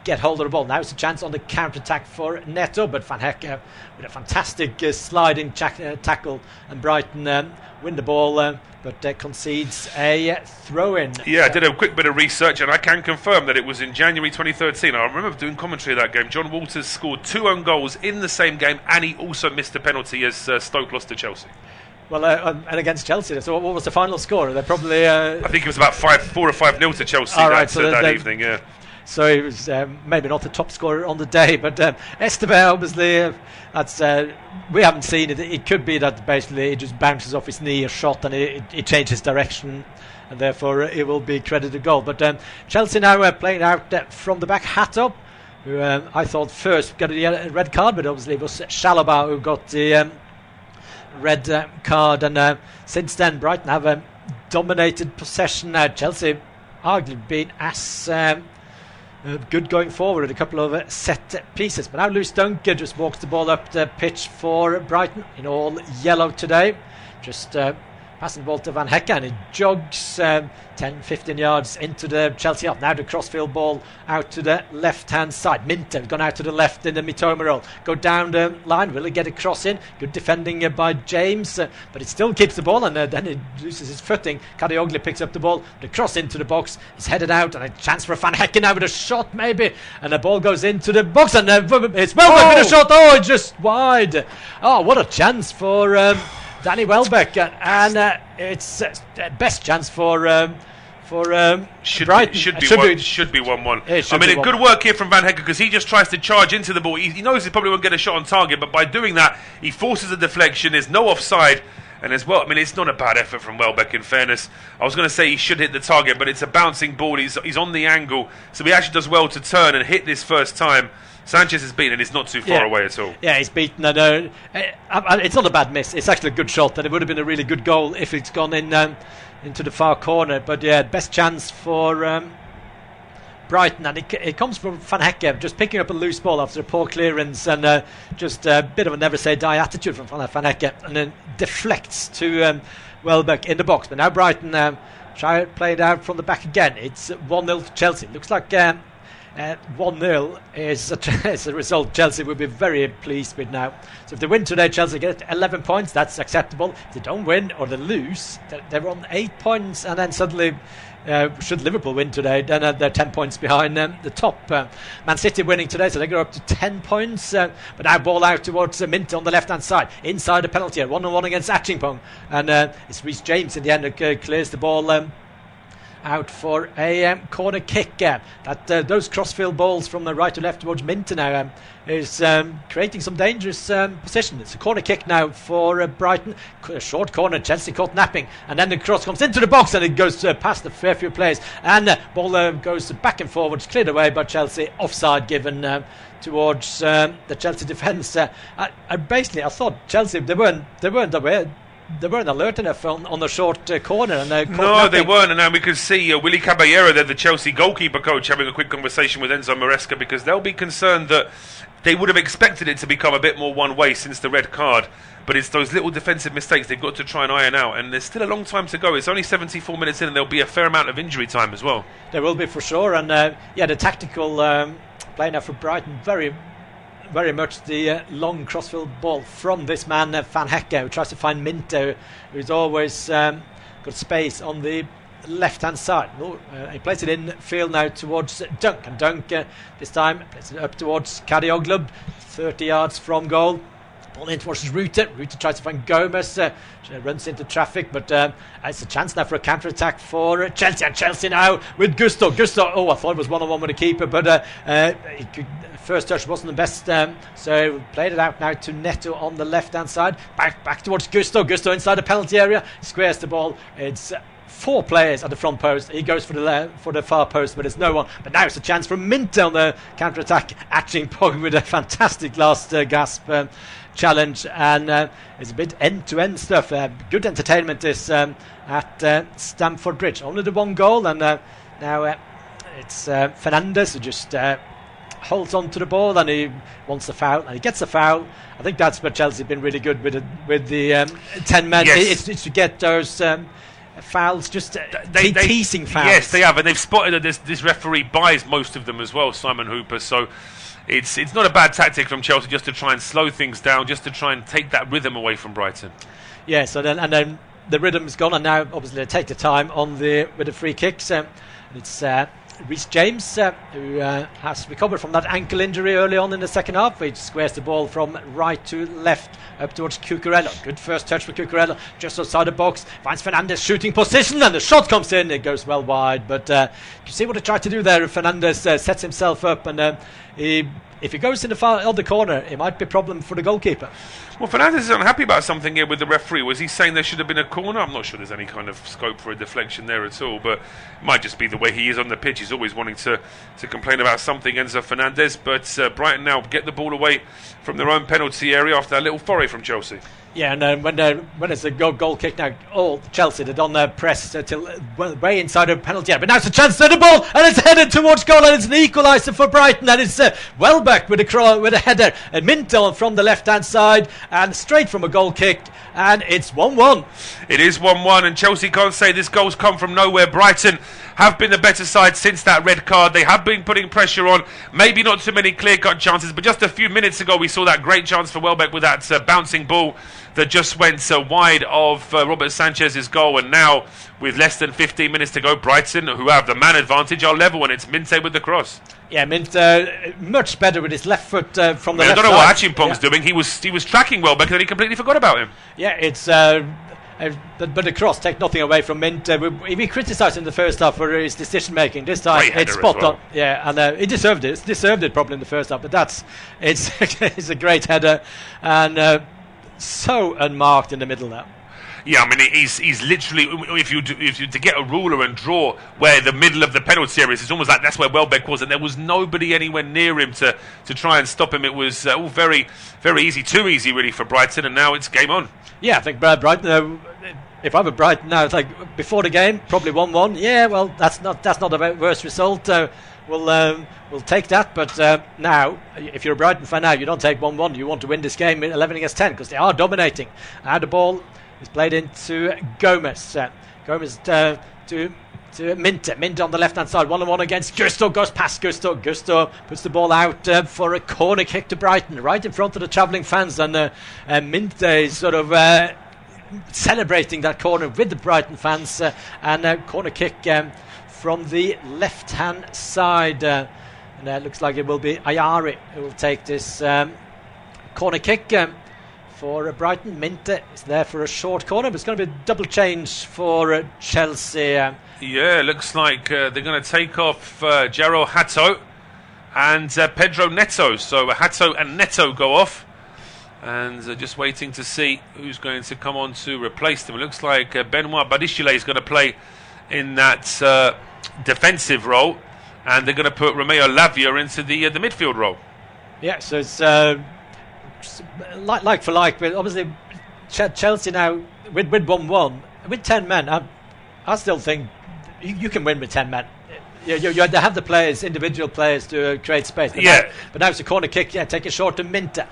get hold of the ball. Now it's a chance on the counter-attack for Neto, but Van Hecke with a fantastic sliding tackle, and Brighton win the ball, but concedes a throw-in. Yeah, I did a quick bit of research, and I can confirm that it was in January 2013. I remember doing commentary of that game. John Walters scored 2 own goals in the same game, and he also missed a penalty as Stoke lost to Chelsea. Well, and against Chelsea, so what was the final score? They're probably... I think it was about 4 or 5-0 to Chelsea that evening, yeah. So he was maybe not the top scorer on the day, but Esteve, obviously, we haven't seen it. It could be that basically it just bounces off his knee, a shot, and it changes direction, and therefore it will be credited a goal. But Chelsea now playing out from the back. Hato, who I thought first got a red card, but obviously it was Chalobah who got the red card, and since then Brighton have dominated possession. Chelsea arguably been as good going forward with a couple of set pieces. But now Lewis Duncan just walks the ball up the pitch for Brighton in all yellow today. Just passing the ball to Van Hecke, and he jogs 10-15 yards into the Chelsea half. Now the crossfield ball out to the left-hand side. Minter gone out to the left in the Mitoma role. Go down the line. Will he get a cross in? Good defending by James, but he still keeps the ball, and then he loses his footing. Kadioglu picks up the ball. The cross into the box is headed out, and a chance for Van Hecke now with a shot maybe, and the ball goes into the box, and it's Welbeck with a shot. Oh, just wide. Oh, what a chance for Danny Welbeck, and it's best chance for Brighton. Should be 1-1. I mean, good work here from Van Hecke, because he just tries to charge into the ball. He knows he probably won't get a shot on target, but by doing that, he forces a deflection. There's no offside, and as well, I mean, it's not a bad effort from Welbeck. In fairness, I was going to say he should hit the target, but it's a bouncing ball. He's on the angle, so he actually does well to turn and hit this first time. Sanchez is beaten, and he's not too far away at all. Yeah, he's beaten, and it's not a bad miss. It's actually a good shot, and it would have been a really good goal if it's gone in into the far corner. But yeah, best chance for Brighton, and it comes from Van Hecke just picking up a loose ball after a poor clearance, and just a bit of a never say die attitude from Van Hecke, and then deflects to Welbeck in the box. But now Brighton try play it out from the back again. It's 1-0 to Chelsea. Looks like 1-0 is a result Chelsea will be very pleased with now. So if they win today, Chelsea get 11 points. That's acceptable. If they don't win or they lose, they're on 8 points, and then suddenly should Liverpool win today, then they're 10 points behind the top. Man City winning today, so they go up to 10 points. But now ball out towards Minter on the left-hand side, inside the penalty area, 1-on-1 against Achimpong, and it's Reece James in the end who clears the ball out for a corner kick. Those crossfield balls from the right to left towards Minter now is creating some dangerous position. It's a corner kick now for Brighton. A short corner, Chelsea caught napping, and then the cross comes into the box, and it goes past a fair few players, and ball goes back and forwards, cleared away by Chelsea. Offside given towards the Chelsea defence. I thought Chelsea they weren't aware. They weren't alert enough on the short corner, and they weren't. And now we can see Willy Caballero, the Chelsea goalkeeper coach, having a quick conversation with Enzo Maresca, because they'll be concerned that they would have expected it to become a bit more one-way since the red card. But it's those little defensive mistakes they've got to try and iron out, and there's still a long time to go. It's only 74 minutes in, and there'll be a fair amount of injury time as well. There will be, for sure. And the tactical playing now for Brighton, very much the long crossfield ball from this man Van Hecke, who tries to find Minto, who's always got space on the left-hand side. He plays it in field now towards Dunk, and Dunk this time plays it up towards Kadioglu, 30 yards from goal. Ball in towards Ruta tries to find Gomez, runs into traffic, but it's a chance now for a counter-attack for Chelsea, and Chelsea now with Gusto, I thought it was one-on-one with the keeper, but first touch wasn't the best, so played it out now to Neto on the left-hand side, back towards Gusto inside the penalty area, squares the ball. It's 4 players at the front post. He goes for the far post, but there's no one. But now it's a chance for Minto on the counter-attack, Atching Pog with a fantastic last gasp challenge, and it's a bit end-to-end stuff. Good entertainment this at Stamford Bridge. Only the 1 goal, and now it's Fernandes who just holds on to the ball, and he wants a foul, and he gets a foul. I think that's where Chelsea have been really good with the 10 men. Yes. It's to get those fouls, just teasing fouls. Yes, they have, and they've spotted that this referee buys most of them as well, Simon Hooper. So it's not a bad tactic from Chelsea just to try and slow things down, just to try and take that rhythm away from Brighton. Yeah, so then the rhythm's gone, and now obviously they take the time with the free kicks. It's Reece James who has recovered from that ankle injury early on in the second half. He squares the ball from right to left up towards Cucurella. Good first touch for Cucurella, just outside the box. Finds Fernandes shooting position, and the shot comes in. It goes well wide, but you see what he tried to do there. Fernandes sets himself up, and if he goes in the far other corner, it might be a problem for the goalkeeper. Well, Fernandes is unhappy about something here with the referee. Was he saying there should have been a corner? I'm not sure there's any kind of scope for a deflection there at all, but it might just be the way he is on the pitch. He's always wanting to complain about something, Enzo Fernandes. But Brighton now get the ball away from their own penalty area after that little foray from Chelsea. Yeah, and when it's a goal kick now, all Chelsea, they've done their press till way inside the penalty area. But now it's a chance to the ball, and it's headed towards goal, and it's an equaliser for Brighton, and it's Welbeck with a header, and Minto from the left-hand side, and straight from a goal kick, and it's 1-1. It is 1-1, and Chelsea can't say this goal's come from nowhere. Brighton have been the better side since that red card. They have been putting pressure on, maybe not too many clear-cut chances, but just a few minutes ago we saw that great chance for Welbeck with that bouncing ball that just went wide of Robert Sanchez's goal, and now with less than 15 minutes to go, Brighton, who have the man advantage, are level, and it's Minte with the cross. Yeah, Minte much better with his left foot from the left side. I don't know what Achimpong's doing. He was tracking Welbeck, and then he completely forgot about him. Yeah, it's but the cross take nothing away from Minte. We criticised him in the first half for his decision making. This time it's spot on. Yeah, and he deserved it. Deserved it probably in the first half, but it's a great header, and so unmarked in the middle now. Yeah, I mean, he's literally, if you to get a ruler and draw where the middle of the penalty area is, it's almost like that's where Welbeck was, and there was nobody anywhere near him to try and stop him. It was all very, very easy, too easy really for Brighton, and now it's game on. Yeah, I think Brighton, if I were Brighton now, it's like before the game, probably 1-1. Yeah, well, that's not a worse result. We'll take that, but now, if you're a Brighton fan now, you don't take 1-1. You want to win this game 11 against 10 because they are dominating. Now the ball is played into Gomez. Gomez to Minte. Minte on the left-hand side, 1-on-1 against Gusto. Goes past Gusto. Gusto puts the ball out for a corner kick to Brighton, right in front of the travelling fans, and Minte is sort of celebrating that corner with the Brighton fans, and corner kick from the left-hand side. And it looks like it will be Eirik who will take this corner kick for Brighton. Minte is there for a short corner, but it's going to be a double change for Chelsea. Yeah, looks like they're going to take off Jaro Hato and Pedro Neto. So Hato and Neto go off, and just waiting to see who's going to come on to replace them. It looks like Benoit Badishile is going to play in that defensive role, and they're going to put Romeo Lavia into the midfield role. Yeah, so it's like for like, but obviously Chelsea now with 1-1, with 10 men. I still think you can win with 10 men. they have the players, individual players, to create space. But now it's a corner kick. Yeah, take it short to Minter.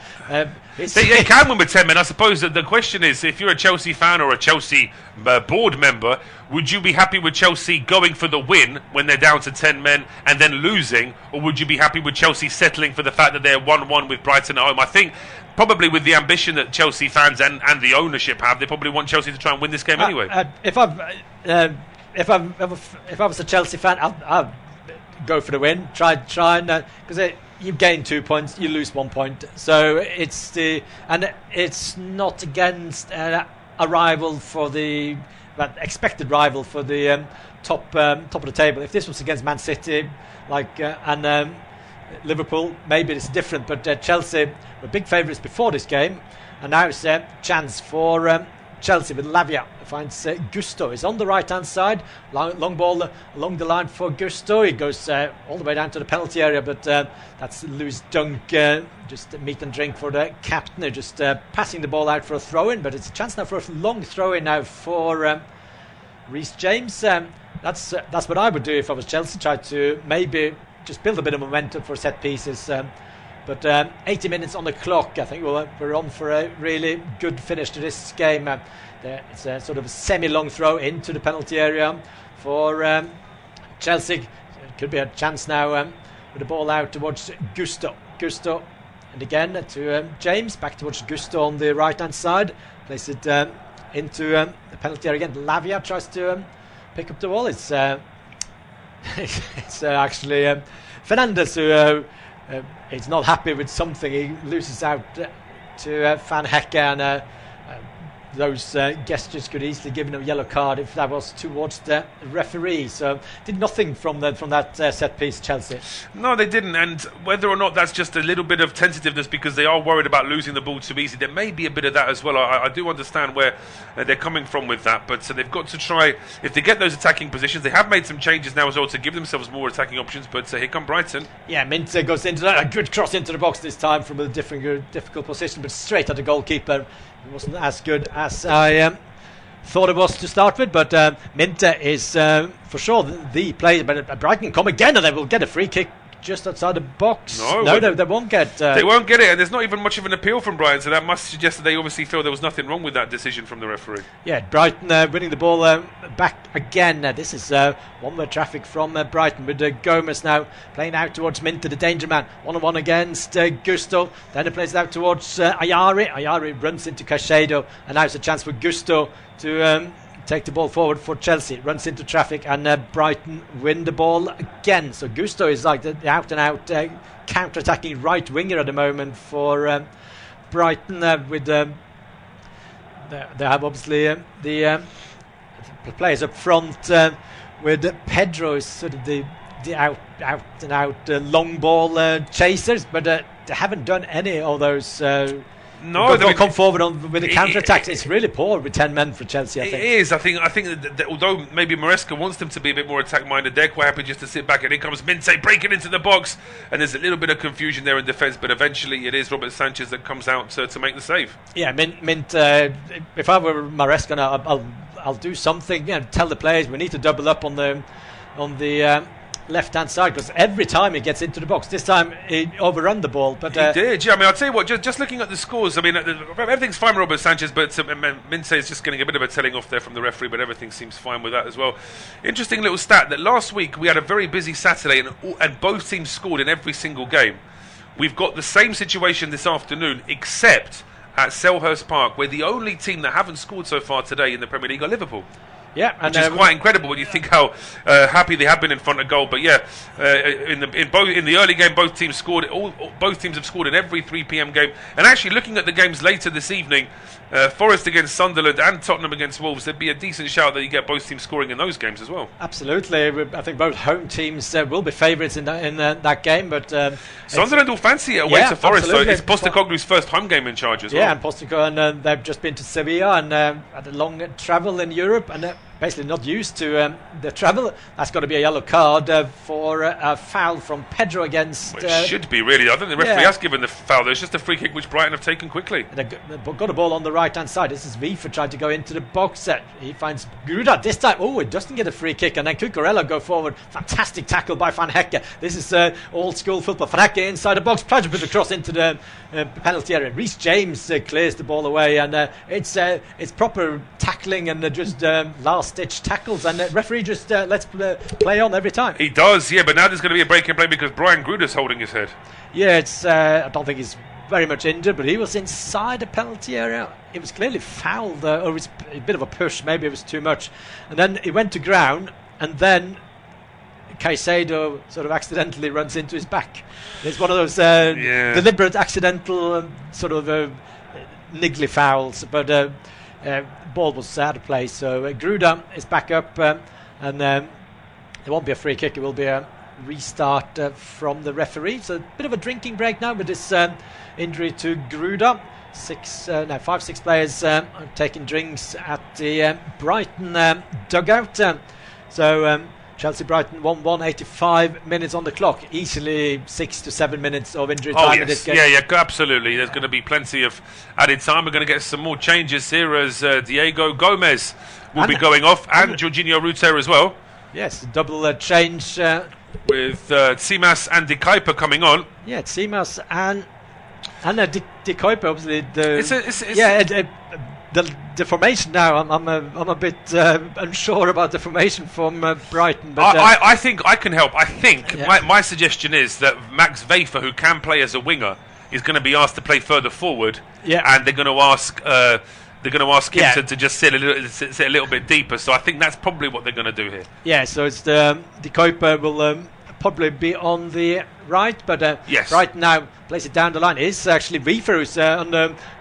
They can win with 10 men. I suppose that the question is, if you're a Chelsea fan or a Chelsea board member, would you be happy with Chelsea going for the win when they're down to 10 men and then losing, or would you be happy with Chelsea settling for the fact that they're 1-1 with Brighton at home? I think probably with the ambition that Chelsea fans and the ownership have, they probably want Chelsea to try and win this game anyway. If I was a Chelsea fan, I'd go for the win. Try and because you gain 2 points, you lose 1 point. So it's not against a rival for the expected rival for the top of the table. If this was against Man City, and Liverpool, maybe it's different. But Chelsea were big favourites before this game, and now it's a chance for Chelsea with Lavia. Finds Gusto. Is on the right hand side. Long ball along the line for Gusto. He goes all the way down to the penalty area, but that's Lewis Dunk. Just meat and drink for the captain. Just passing the ball out for a throw in, but it's a chance now for a long throw in now for Reece James. That's what I would do if I was Chelsea. Try to maybe just build a bit of momentum for set pieces. But 80 minutes on the clock. I think we're on for a really good finish to this game. It's a sort of semi-long throw into the penalty area for Chelsea. It could be a chance now with the ball out towards Gusto. And again to James. Back towards Gusto on the right-hand side. Place it into the penalty area again. Lavia tries to pick up the ball. It's actually Fernandes who is not happy with something. He loses out to Van Hecke, and those gestures could easily give him a yellow card if that was towards the referee. So did nothing from that set piece, Chelsea. No, they didn't. And whether or not that's just a little bit of tentativeness because they are worried about losing the ball too easy, there may be a bit of that as well. I do understand where they're coming from with that, but they've got to try, if they get those attacking positions. They have made some changes now as well to give themselves more attacking options, but here come Brighton. Yeah, Minter goes into that, a good cross into the box this time from a difficult position, but straight at the goalkeeper. It wasn't as good as I thought it was to start with, but Minter is for sure the player. But Brighton come again, and they will get a free kick just outside the box. No, they won't get. They won't get it, and there's not even much of an appeal from Brighton, so that must suggest that they obviously feel there was nothing wrong with that decision from the referee. Yeah, Brighton winning the ball back again. This is one-way traffic from Brighton with Gomez now playing out towards Minter, the danger man. 1-on-1 against Gusto. Then he plays it out towards Ayari. Ayari runs into Caicedo, and now it's a chance for Gusto to take the ball forward for Chelsea. Runs into traffic, and Brighton win the ball again. So Gusto is like the out-and-out counter-attacking right winger at the moment for Brighton. With they have obviously the players up front with Pedro is sort of the out-and-out long ball chasers, but they haven't done any of those. No, they'll come forward with the counter-attacks. It's really poor with 10 men for Chelsea, I think. It is. I think that although maybe Maresca wants them to be a bit more attack-minded, they're quite happy just to sit back, and in comes Minte breaking into the box, and there's a little bit of confusion there in defence, but eventually it is Robert Sanchez that comes out to make the save. Yeah, Mint if I were Maresca now, I'll do something, tell the players we need to double up on the left-hand side, because every time he gets into the box, this time he overrun the ball. But he did. Yeah, I mean, I'll tell you what. Just looking at the scores, I mean, everything's fine with Robert Sanchez, but Minte is just getting a bit of a telling off there from the referee. But everything seems fine with that as well. Interesting little stat that last week we had a very busy Saturday, and both teams scored in every single game. We've got the same situation this afternoon, except at Selhurst Park, where the only team that haven't scored so far today in the Premier League are Liverpool. Yeah, which is quite incredible when you think how happy they have been in front of goal. But yeah, in the early game, both teams scored. Both teams have scored in every 3 p.m. game. And actually, looking at the games later this evening, Forest against Sunderland and Tottenham against Wolves, there'd be a decent shout that you get both teams scoring in those games as well. Absolutely, I think both home teams will be favourites in that game. But Sunderland will fancy it away to Forest. So it's Postecoglou's first home game in charge as well. Yeah, and Postecoglou, and they've just been to Sevilla and had a long travel in Europe, and basically not used to the travel. That's got to be a yellow card for a foul from Pedro against... It should be, really. I don't think the referee has given the foul. There's just a free kick which Brighton have taken quickly. They've got a ball on the right-hand side. This is Vifa trying to go into the box. He finds Gruda this time. Oh, it doesn't get a free kick. And then Cucurella go forward. Fantastic tackle by Van Hecke. This is old-school football. Van Hecke inside the box. Tries to put the cross into the penalty area. Reece James clears the ball away. And it's proper tackling and just last-ditch tackles. And the referee just lets play on every time. He does, yeah. But now there's going to be a break in play because Brian Gruda's holding his head. Yeah, it's. I don't think he's very much injured, but he was inside the penalty area. It was clearly fouled, or it was a bit of a push. Maybe it was too much. And then he went to ground, and then Caicedo sort of accidentally runs into his back. It's one of those deliberate, accidental sort of niggly fouls. But ball was out of play, so Gruda is back up, and there won't be a free kick. It will be a restart from the referee. So a bit of a drinking break now with this injury to Gruda. 5-6 players are taking drinks at the Brighton dugout. So Chelsea-Brighton 1-1, 85 minutes on the clock. Easily 6 to 7 minutes of injury time in this game. Yeah, absolutely. There's going to be plenty of added time. We're going to get some more changes here as Diego Gomez will be going off, and Jorginho Rutter as well. Yes, double change. With Tsimas and De Kuyper coming on. Yeah, Tsimas and De Kuyper, obviously. The formation now. I'm a bit unsure about the formation from Brighton. But I think I can help. I think my suggestion is that Max Wefer, who can play as a winger, is going to be asked to play further forward. Yeah. And they're going to ask. They're going to ask him to just sit a little bit deeper. So I think that's probably what they're going to do here. Yeah, so it's De Kuyper will probably be on the right, but right now plays it down the line. It's actually Wefer who's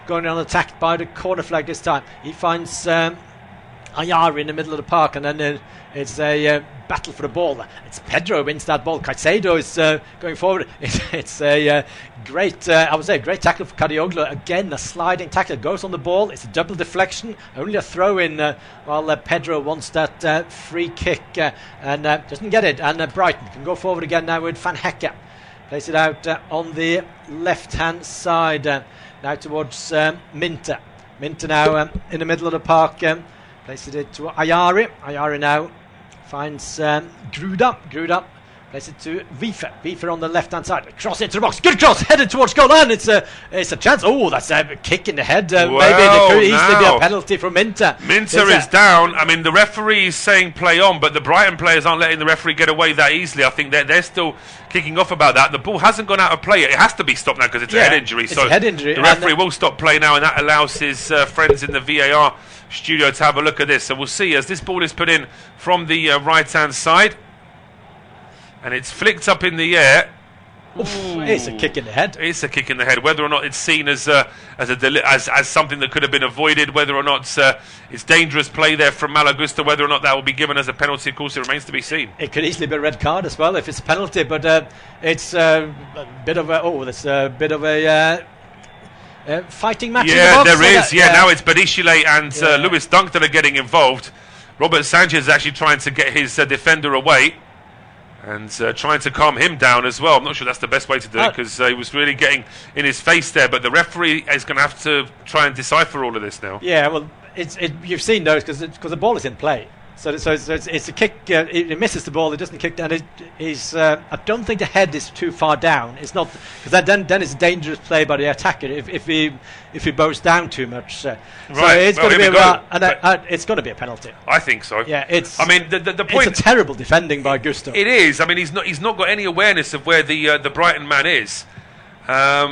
going on attacked by the corner flag this time. He finds Ayari in the middle of the park, and then it's a battle for the ball. It's Pedro who wins that ball. Caicedo is going forward. It's a great tackle for Kadioglu. Again, a sliding tackle, goes on the ball. It's a double deflection, only a throw in while Pedro wants that free kick and doesn't get it. And Brighton can go forward again now with Van Hecke. Plays it out on the left-hand side now towards Minter. Minter now in the middle of the park. Places it to Ayari. Ayari now finds Gruda. Gruda plays it to Wefer. Wefer on the left-hand side. Cross into the box. Good cross. Headed towards goal. And it's a chance. Oh, that's a kick in the head. Maybe there could easily be a penalty from Minter. Minter is down. I mean, the referee is saying play on, but the Brighton players aren't letting the referee get away that easily. I think they're still kicking off about that. The ball hasn't gone out of play. It has to be stopped now because it's a head injury. It's a head injury. The referee will stop play now, and that allows his friends in the VAR studio to have a look at this. So we'll see as this ball is put in from the right-hand side, and it's flicked up in the air. It's a kick in the head. It's a kick in the head. Whether or not it's seen as something that could have been avoided, whether or not it's dangerous play there from Malagusta, whether or not that will be given as a penalty, of course, it remains to be seen. It could easily be a red card as well if it's a penalty, but it's a bit of a fighting match. Yeah, there is. Now it's Badishile and Lewis Dunk that are getting involved. Robert Sanchez is actually trying to get his defender away and trying to calm him down as well. I'm not sure that's the best way to do it because he was really getting in his face there. But the referee is going to have to try and decipher all of this now. Yeah, well, you've seen those because the ball is in play. So it's a kick. It misses the ball. It doesn't kick down. I don't think the head is too far down. It's not because then it's a dangerous play by the attacker if he bows down too much. So it's going to be it's going to be a penalty. I think so. Yeah, I mean the point. It's a terrible defending by Gusto. It is. I mean he's not got any awareness of where the Brighton man is. I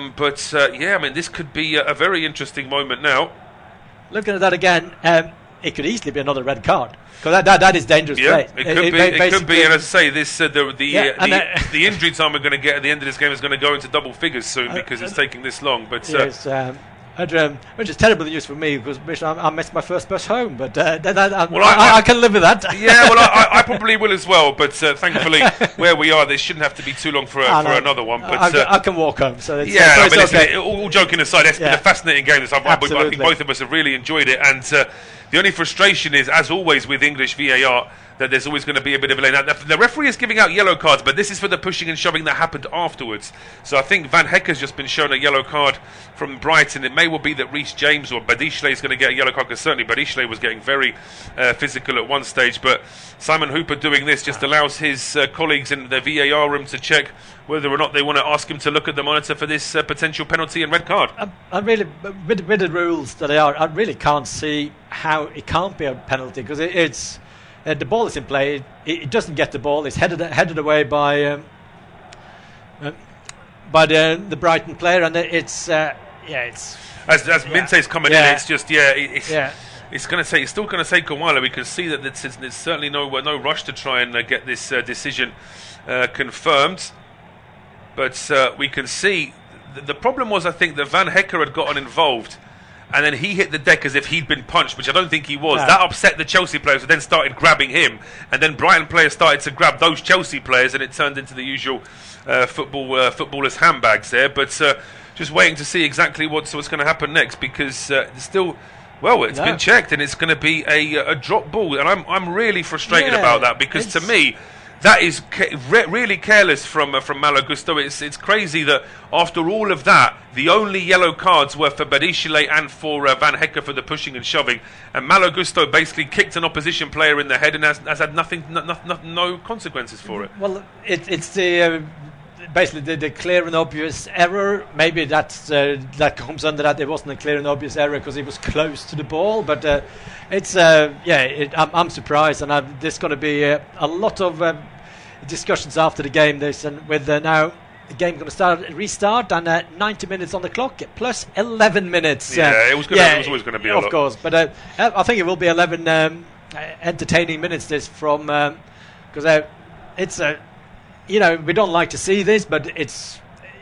mean this could be a very interesting moment now. Looking at that again, it could easily be another red card. Because that is dangerous play. It could be, and as I say, the injury time we're going to get at the end of this game is going to go into double figures soon because it's taking this long. But which is terrible news for me because I missed my first bus home. But I can live with that. Yeah, well, I probably will as well. But thankfully, where we are, this shouldn't have to be too long for another one. But I can walk home. So it's okay. All joking aside, it's been a fascinating game. I think both of us have really enjoyed it, and The only frustration is, as always with English VAR, that there's always going to be a bit of a delay. Now, the referee is giving out yellow cards, but this is for the pushing and shoving that happened afterwards. So I think Van Hecke's just been shown a yellow card from Brighton. It may well be that Reece James or Badishley is going to get a yellow card, because certainly Badishley was getting very physical at one stage. But Simon Hooper doing this just allows his colleagues in the VAR room to check whether or not they want to ask him to look at the monitor for this potential penalty and red card. I really, with the rules that they are, I really can't see how it can't be a penalty, because it's the ball is in play. It doesn't get the ball. It's headed away by the Brighton player, and it's it's as Minte's coming in. It's just It's going to take. It's still going to take a while. We can see that there's certainly no rush to try and get this decision confirmed. But we can see the problem was, I think, that Van Hecke had gotten involved, and then he hit the deck as if he'd been punched, which I don't think he was. No. That upset the Chelsea players, who then started grabbing him, and then Brighton players started to grab those Chelsea players, and it turned into the usual footballers' handbags there. But just waiting to see exactly what's going to happen next, because it's still. Well, it's been checked, and it's going to be a drop ball, and I'm really frustrated about that, because to me, that is really careless from Malo Gusto. It's crazy that after all of that, the only yellow cards were for Badishley and for Van Hecke for the pushing and shoving, and Malo Gusto basically kicked an opposition player in the head and has had no consequences for it. Well, it's the. Basically, the clear and obvious error. Maybe that comes under that. It wasn't a clear and obvious error because he was close to the ball. But I'm surprised, and there's going to be a lot of discussions after the game. With now the game going to restart, and 90 minutes on the clock plus 11 minutes. It was always going to be a lot. Of course, but I think it will be 11 entertaining minutes. This from because it's a. We don't like to see this, but it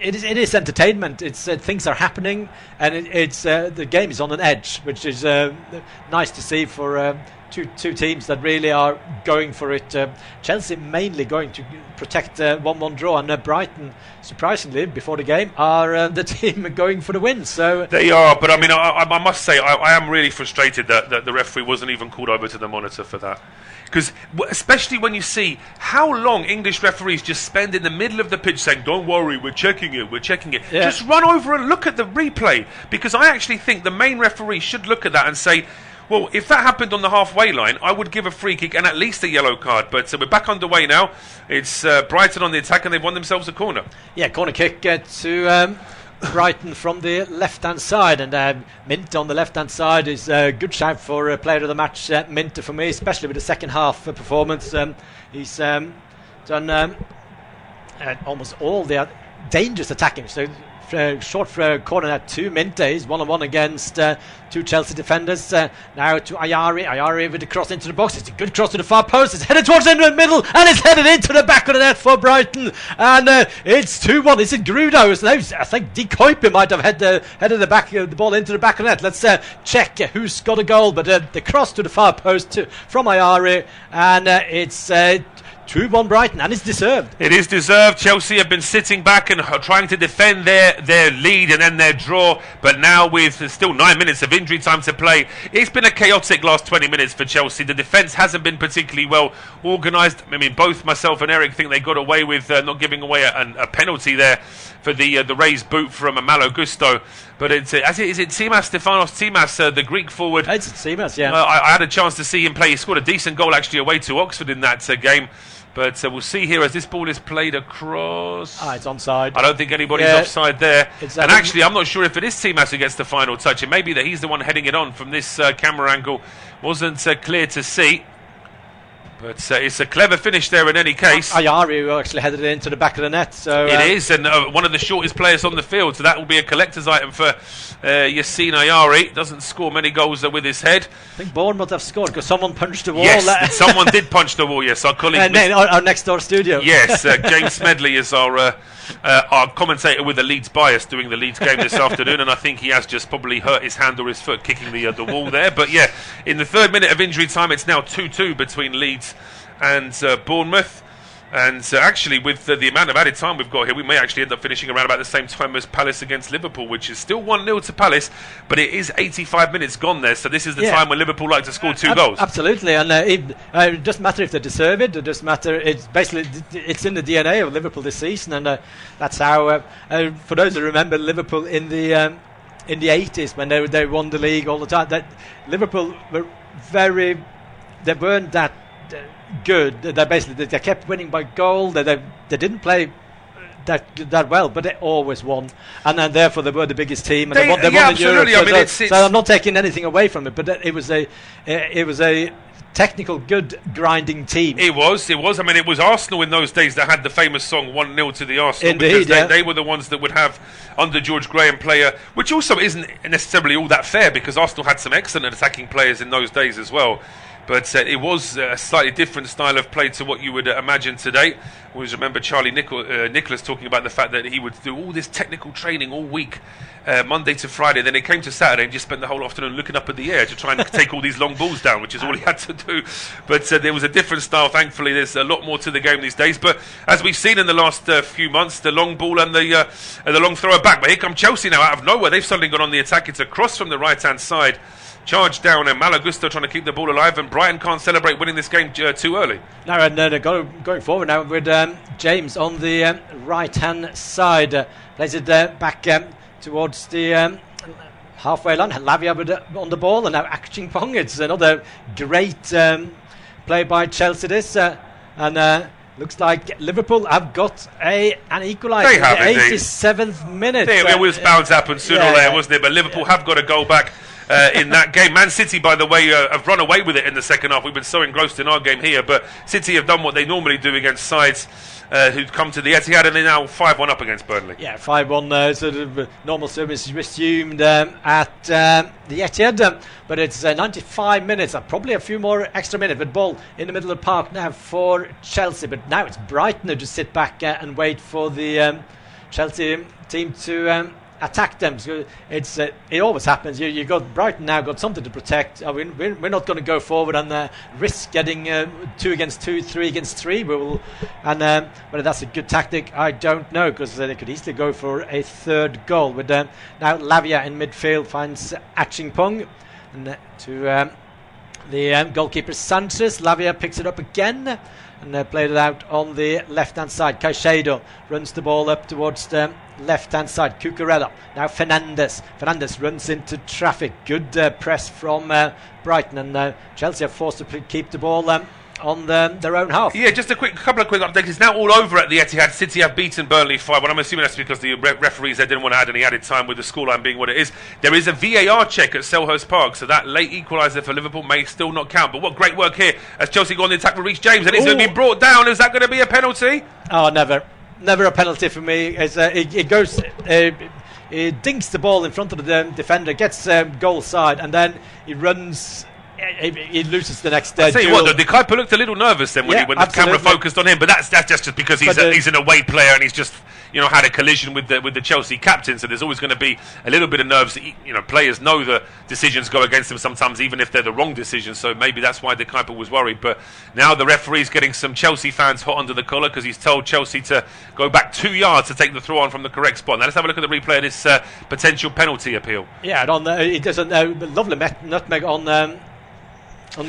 is entertainment. It's things are happening, and it's the game is on an edge, which is nice to see for two teams that really are going for it. Chelsea mainly going to protect 1-1 draw, and Brighton, surprisingly, before the game, are the team going for the win. So they are, but I mean, I must say, I am really frustrated that the referee wasn't even called over to the monitor for that. Because especially when you see how long English referees just spend in the middle of the pitch saying, don't worry, we're checking it. Yeah. Just run over and look at the replay. Because I actually think the main referee should look at that and say, well, if that happened on the halfway line, I would give a free kick and at least a yellow card. But we're back underway now. It's Brighton on the attack, and they've won themselves a corner. Yeah, corner kick to Brighton from the left-hand side, and Minter on the left-hand side is a good shout for player of the match. Minter for me, especially with the second half performance. He's done almost all the dangerous attacking. So short corner at 2 Minter. He's 1-on-1 against 2 Chelsea defenders. Now to Ayari with the cross into the box. It's a good cross to the far post. It's headed towards the middle, and it's headed into the back of the net for Brighton. And it's 2-1. Is it Grudo? I think De Kuiper might have headed the ball into the back of the net. Let's check who's got a goal. But the cross to the far post from Ayari, and it's 2-1 Brighton, and it's deserved. It is deserved. Chelsea have been sitting back and trying to defend their lead and then their draw, but now with still 9 minutes of injury time to play, it's been a chaotic last 20 minutes for Chelsea. The defence hasn't been particularly well organised. I mean, both myself and Eirik think they got away with not giving away a penalty there for the raised boot from Malo Gusto. But is it Stefanos Tsimas, the Greek forward? It's Tsimas, yeah. I had a chance to see him play. He scored a decent goal actually away to Oxford in that game. But we'll see here as this ball is played across. It's onside. I don't think anybody's offside there. And actually, I'm not sure if it is Tsimas who gets the final touch. It may be that he's the one heading it on from this camera angle. Wasn't clear to see. But it's a clever finish there in any case. Ayari actually headed it into the back of the net. So it is, and one of the shortest players on the field. So that will be a collector's item for Yassine Ayari. Doesn't score many goals with his head. I think Bournemouth have scored because someone punched the wall. Yes, someone did punch the wall, yes. Our colleague... our next door studio. Yes, James Smedley is our commentator with the Leeds bias doing the Leeds game this afternoon, and I think he has just probably hurt his hand or his foot kicking the wall there. But yeah, in the 3rd minute of injury time, it's now 2-2 between Leeds and Bournemouth. And actually, with the amount of added time we've got here, we may actually end up finishing around about the same time as Palace against Liverpool, which is still 1-0 to Palace, but it is 85 minutes gone there, so this is the time when Liverpool like to score 2 goals. Absolutely, and it doesn't matter if they deserve it. It doesn't matter. It's basically it's in the DNA of Liverpool this season, and that's how. For those who remember Liverpool in the 80s when they won the league all the time, that Liverpool were they weren't that good. They kept winning by goal. They didn't play that well, but they always won, and then therefore they were the biggest team. And they won the absolutely. Europe. So I'm not taking anything away from it, but it was a technical, good, grinding team. It was. I mean, it was Arsenal in those days that had the famous song 1-0 to the Arsenal. Indeed, because they were the ones that would have, under George Graham, player, which also isn't necessarily all that fair, because Arsenal had some excellent attacking players in those days as well. But it was a slightly different style of play to what you would imagine today. I always remember Charlie Nicholas talking about the fact that he would do all this technical training all week, Monday to Friday. Then it came to Saturday and just spent the whole afternoon looking up at the air to try and take all these long balls down, which is all he had to do. But there was a different style. Thankfully, there's a lot more to the game these days. But as we've seen in the last few months, the long ball and the long thrower back. But here come Chelsea now out of nowhere. They've suddenly got on the attack. It's a cross from the right-hand side. Charge down, and Malagusto trying to keep the ball alive, and Brighton can't celebrate winning this game too early. No, and they're going forward now with James on the right-hand side. Plays it back towards the halfway line. Lavia on the ball, and now Akchingpong. It's another great play by Chelsea. This and looks like Liverpool have got an equaliser. They have, in the 87th minute. It was bound to happen sooner or later, wasn't it? But Liverpool have got a goal back. In that game. Man City, by the way, have run away with it in the second half. We've been so engrossed in our game here, but City have done what they normally do against sides who'd come to the Etihad, and they're now 5-1 up against Burnley. Yeah, 5-1, sort of normal service resumed at the Etihad, but it's 95 minutes, probably a few more extra minutes, but ball in the middle of the park now for Chelsea, but now it's Brighton who just sit back and wait for the Chelsea team to attack them. So it always happens. You got Brighton now got something to protect. I mean, we're not going to go forward and risk getting 2 against 2, 3 against 3. We will, and whether that's a good tactic, I don't know, because they could easily go for a third goal. With now Lavia in midfield finds Akchingpong, and to the goalkeeper Sanchez. Lavia picks it up again and played it out on the left-hand side. Caicedo runs the ball up towards the left-hand side. Cucurella. Now Fernandes. Fernandes runs into traffic. Good press from Brighton, and Chelsea are forced to keep the ball on their own half. Yeah, just a couple of quick updates. It's now all over at the Etihad. City have beaten Burnley 5-1. I'm assuming that's because the referees there didn't want to add any added time with the scoreline being what it is. There is a VAR check at Selhurst Park, so that late equaliser for Liverpool may still not count. But what great work here as Chelsea go on the attack with Reece James, and he's going to be brought down. Is that going to be a penalty? Oh, never a penalty for me. It goes. It dinks the ball in front of the defender, gets goal side, and then he runs. He loses the next I'll tell you what, the Kuiper looked a little nervous then when the camera focused on him, but that's just because he's an away player and he's just had a collision with the Chelsea captain, so there's always going to be a little bit of nerves. Players know the decisions go against them sometimes, even if they're the wrong decisions, so maybe that's why the Kuiper was worried. But now the referee's getting some Chelsea fans hot under the collar because he's told Chelsea to go back 2 yards to take the throw on from the correct spot. Now let's have a look at the replay of this potential penalty appeal. Yeah, he does a lovely nutmeg on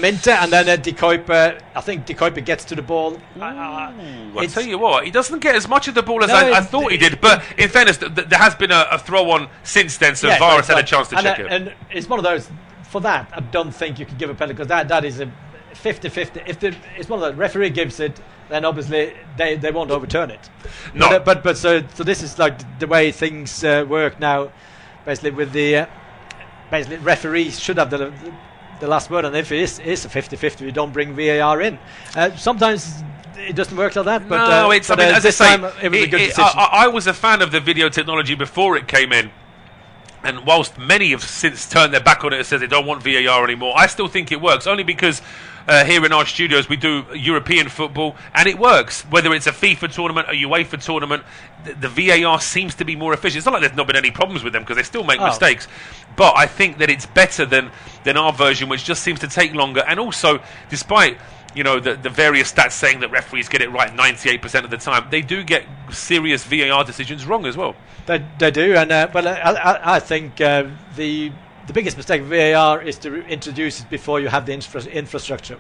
Minter, and then De Kuiper. I think De Kuiper gets to the ball. I'll tell you what, he doesn't get as much of the ball as I thought he did. But in fairness, there has been a throw on since then, so VAR has had a chance to check it. And it's one of those. For that, I don't think you can give a penalty, because that is a 50-50. If it's one of the referee gives it, then obviously they won't overturn it. No, but so this is like the way things work now. Basically, with the referees should have the last word, and if it is a 50-50, you don't bring VAR in. Sometimes it doesn't work like that, but no, as I say, time it was a good decision. I was a fan of the video technology before it came in, and whilst many have since turned their back on it and said they don't want VAR anymore, I still think it works, only because here in our studios we do European football and it works. Whether it's a FIFA tournament, a UEFA tournament, the VAR seems to be more efficient. It's not like there's not been any problems with them, because they still make mistakes, but I think that it's better than our version, which just seems to take longer. And also, despite the various stats saying that referees get it right 98% of the time. They do get serious VAR decisions wrong as well. They do, and I think the biggest mistake of VAR is to introduce it before you have the infrastructure.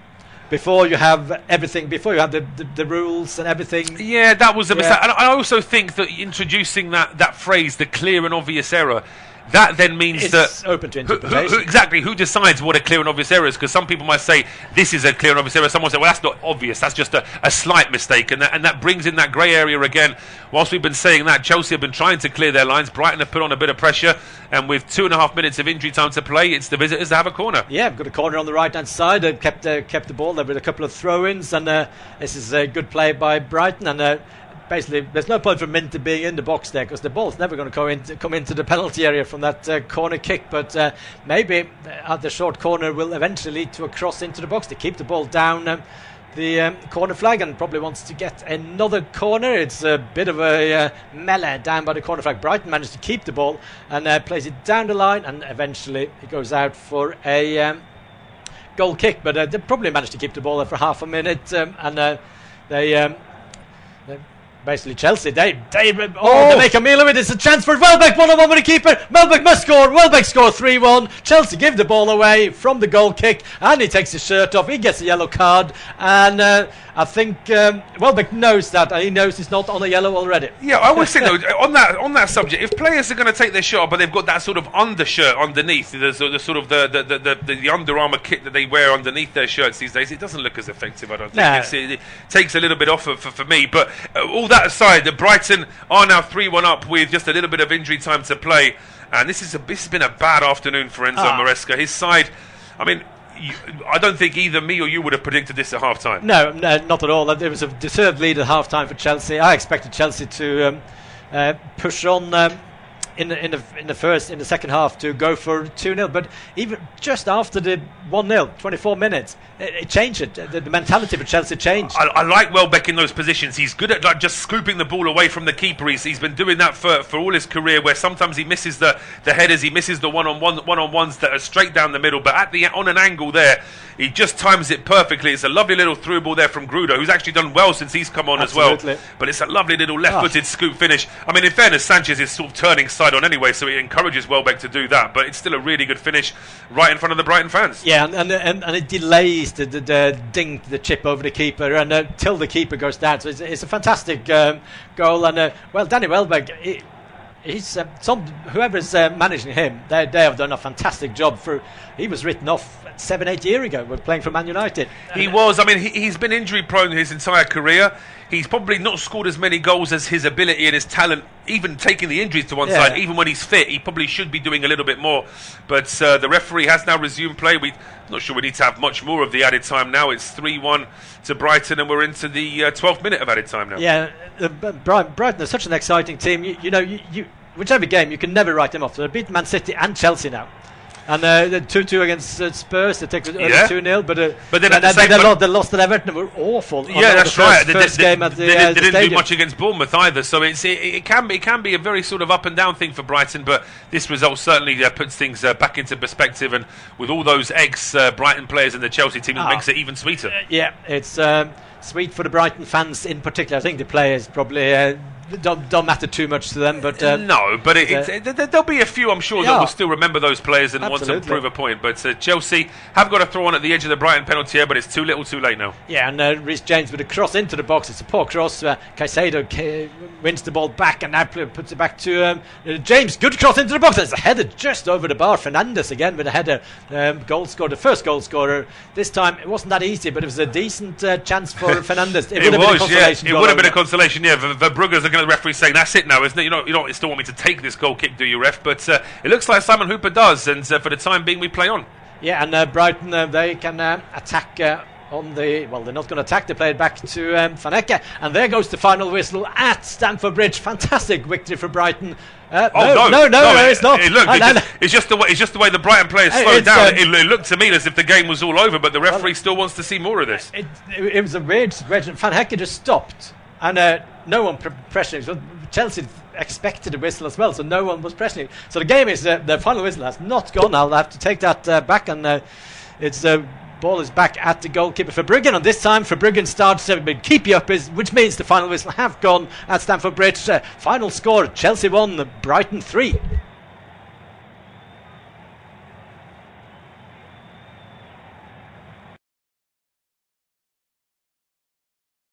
Before you have everything, before you have the rules and everything. Yeah, that was a mistake. And I also think that introducing that phrase, the clear and obvious error, that then means it's that open to interpretation. Who decides what a clear and obvious error is? Because some people might say this is a clear and obvious error. Someone say, well, that's not obvious. That's just a slight mistake, and that brings in that grey area again. Whilst we've been saying that, Chelsea have been trying to clear their lines. Brighton have put on a bit of pressure, and with 2.5 minutes of injury time to play, it's the visitors that have a corner. Yeah, we've got a corner on the right hand side. They've kept the ball there with a couple of throw-ins, and this is a good play by Brighton, and. Basically, there's no point for Minter being in the box there because the ball's never going to come into the penalty area from that corner kick. But maybe the short corner will eventually lead to a cross into the box to keep the ball down the corner flag, and probably wants to get another corner. It's a bit of a melee down by the corner flag. Brighton managed to keep the ball and plays it down the line, and eventually it goes out for a goal kick. But they probably managed to keep the ball there for half a minute, and they basically Chelsea, they make a meal of it. It's a chance for Welbeck, 1-on-1 with the keeper. Welbeck must score. Welbeck score 3-1. Chelsea give the ball away from the goal kick, and he takes his shirt off. He gets a yellow card, and I think Welbeck knows that, and he knows he's not on a yellow already. Yeah, I always think though, on that subject, if players are going to take their shirt off, but they've got that sort of undershirt underneath, the sort of the Under Armour kit that they wear underneath their shirts these days, it doesn't look as effective. I don't think it takes a little bit off for me. But all that aside, the Brighton are now 3-1 up with just a little bit of injury time to play, and this has been a bad afternoon for Enzo Maresca. His side, I mean, I don't think either me or you would have predicted this at half time. No, not at all. There was a deserved lead at half time for Chelsea. I expected Chelsea to push on in the second half to go for 2-0, but even just after the 1-0, 24 minutes, it changed it. The mentality for Chelsea changed. I like Welbeck in those positions. He's good at just scooping the ball away from the keeper. He's been doing that for all his career, where sometimes he misses the headers, he misses the one-on-ones that are straight down the middle, but on an angle there, he just times it perfectly. It's a lovely little through ball there from Gruder, who's actually done well since he's come on as well. But it's a lovely little left-footed scoop finish. I mean, in fairness, Sanchez is sort of turning side on anyway, so he encourages Welbeck to do that. But it's still a really good finish right in front of the Brighton fans. Yeah, and it delays the ding, the chip over the keeper, and till the keeper goes down. So it's a fantastic goal. And Danny Welbeck, he's whoever's managing him, they have done a fantastic job. He was written off 7-8 years ago when playing for Man United. He was. I mean, he's been injury prone his entire career. He's probably not scored as many goals as his ability and his talent, even taking the injuries to one side. Even when he's fit, he probably should be doing a little bit more. But the referee has now resumed play. We're not sure we need to have much more of the added time now. It's 3-1 to Brighton, and we're into the 12th minute of added time now. Yeah, Brighton is such an exciting team. Whichever game, you can never write them off. So they beat Man City and Chelsea now. And the 2-2 against Spurs, they take 2-0, but then they lost at Everton. They were awful. Yeah, that's right. They didn't do much against Bournemouth either, so it can be a very sort of up and down thing for Brighton. But this result certainly puts things back into perspective, and with all those ex-Brighton players in the Chelsea team, it makes it even sweeter. Yeah, it's sweet for the Brighton fans in particular. I think the players probably don't matter too much to them, but no, but there'll be a few, I'm sure, that will still remember those players and want to prove a point. But Chelsea have got a throw on at the edge of the Brighton penalty area, but it's too little, too late now. Yeah, and Reece James with a cross into the box. It's a poor cross. Caicedo wins the ball back and now puts it back to James. Good cross into the box. It's a header just over the bar. Fernandes again with a header. Goal scorer, the first goal scorer. This time it wasn't that easy, but it was a decent chance for Fernandes. It would have been a consolation. Yeah, Verbrugge's looking at the referee saying, "That's it now, isn't it? You don't still want me to take this goal kick, do you, ref?" But it looks like Simon Hooper does, and for the time being, we play on. Yeah, and Brighton, they can attack on the... Well, they're not going to attack. They play it back to Van Ecke, and there goes the final whistle at Stamford Bridge. Fantastic victory for Brighton. No, it's not. It's just the way the Brighton players slowed down. It looked to me as if the game was all over, but the referee still wants to see more of this. It was a weird situation. Van Ecke just stopped, and no one pressured him. Chelsea expected a whistle as well, so no one was pressuring him. So the game is the final whistle has not gone. I'll have to take that back, and it's Ball is back at the goalkeeper for Bruggen, and this time for Bruggen starts keep you up, which means the final whistle have gone at Stamford Bridge. Final score: Chelsea 1, Brighton 3.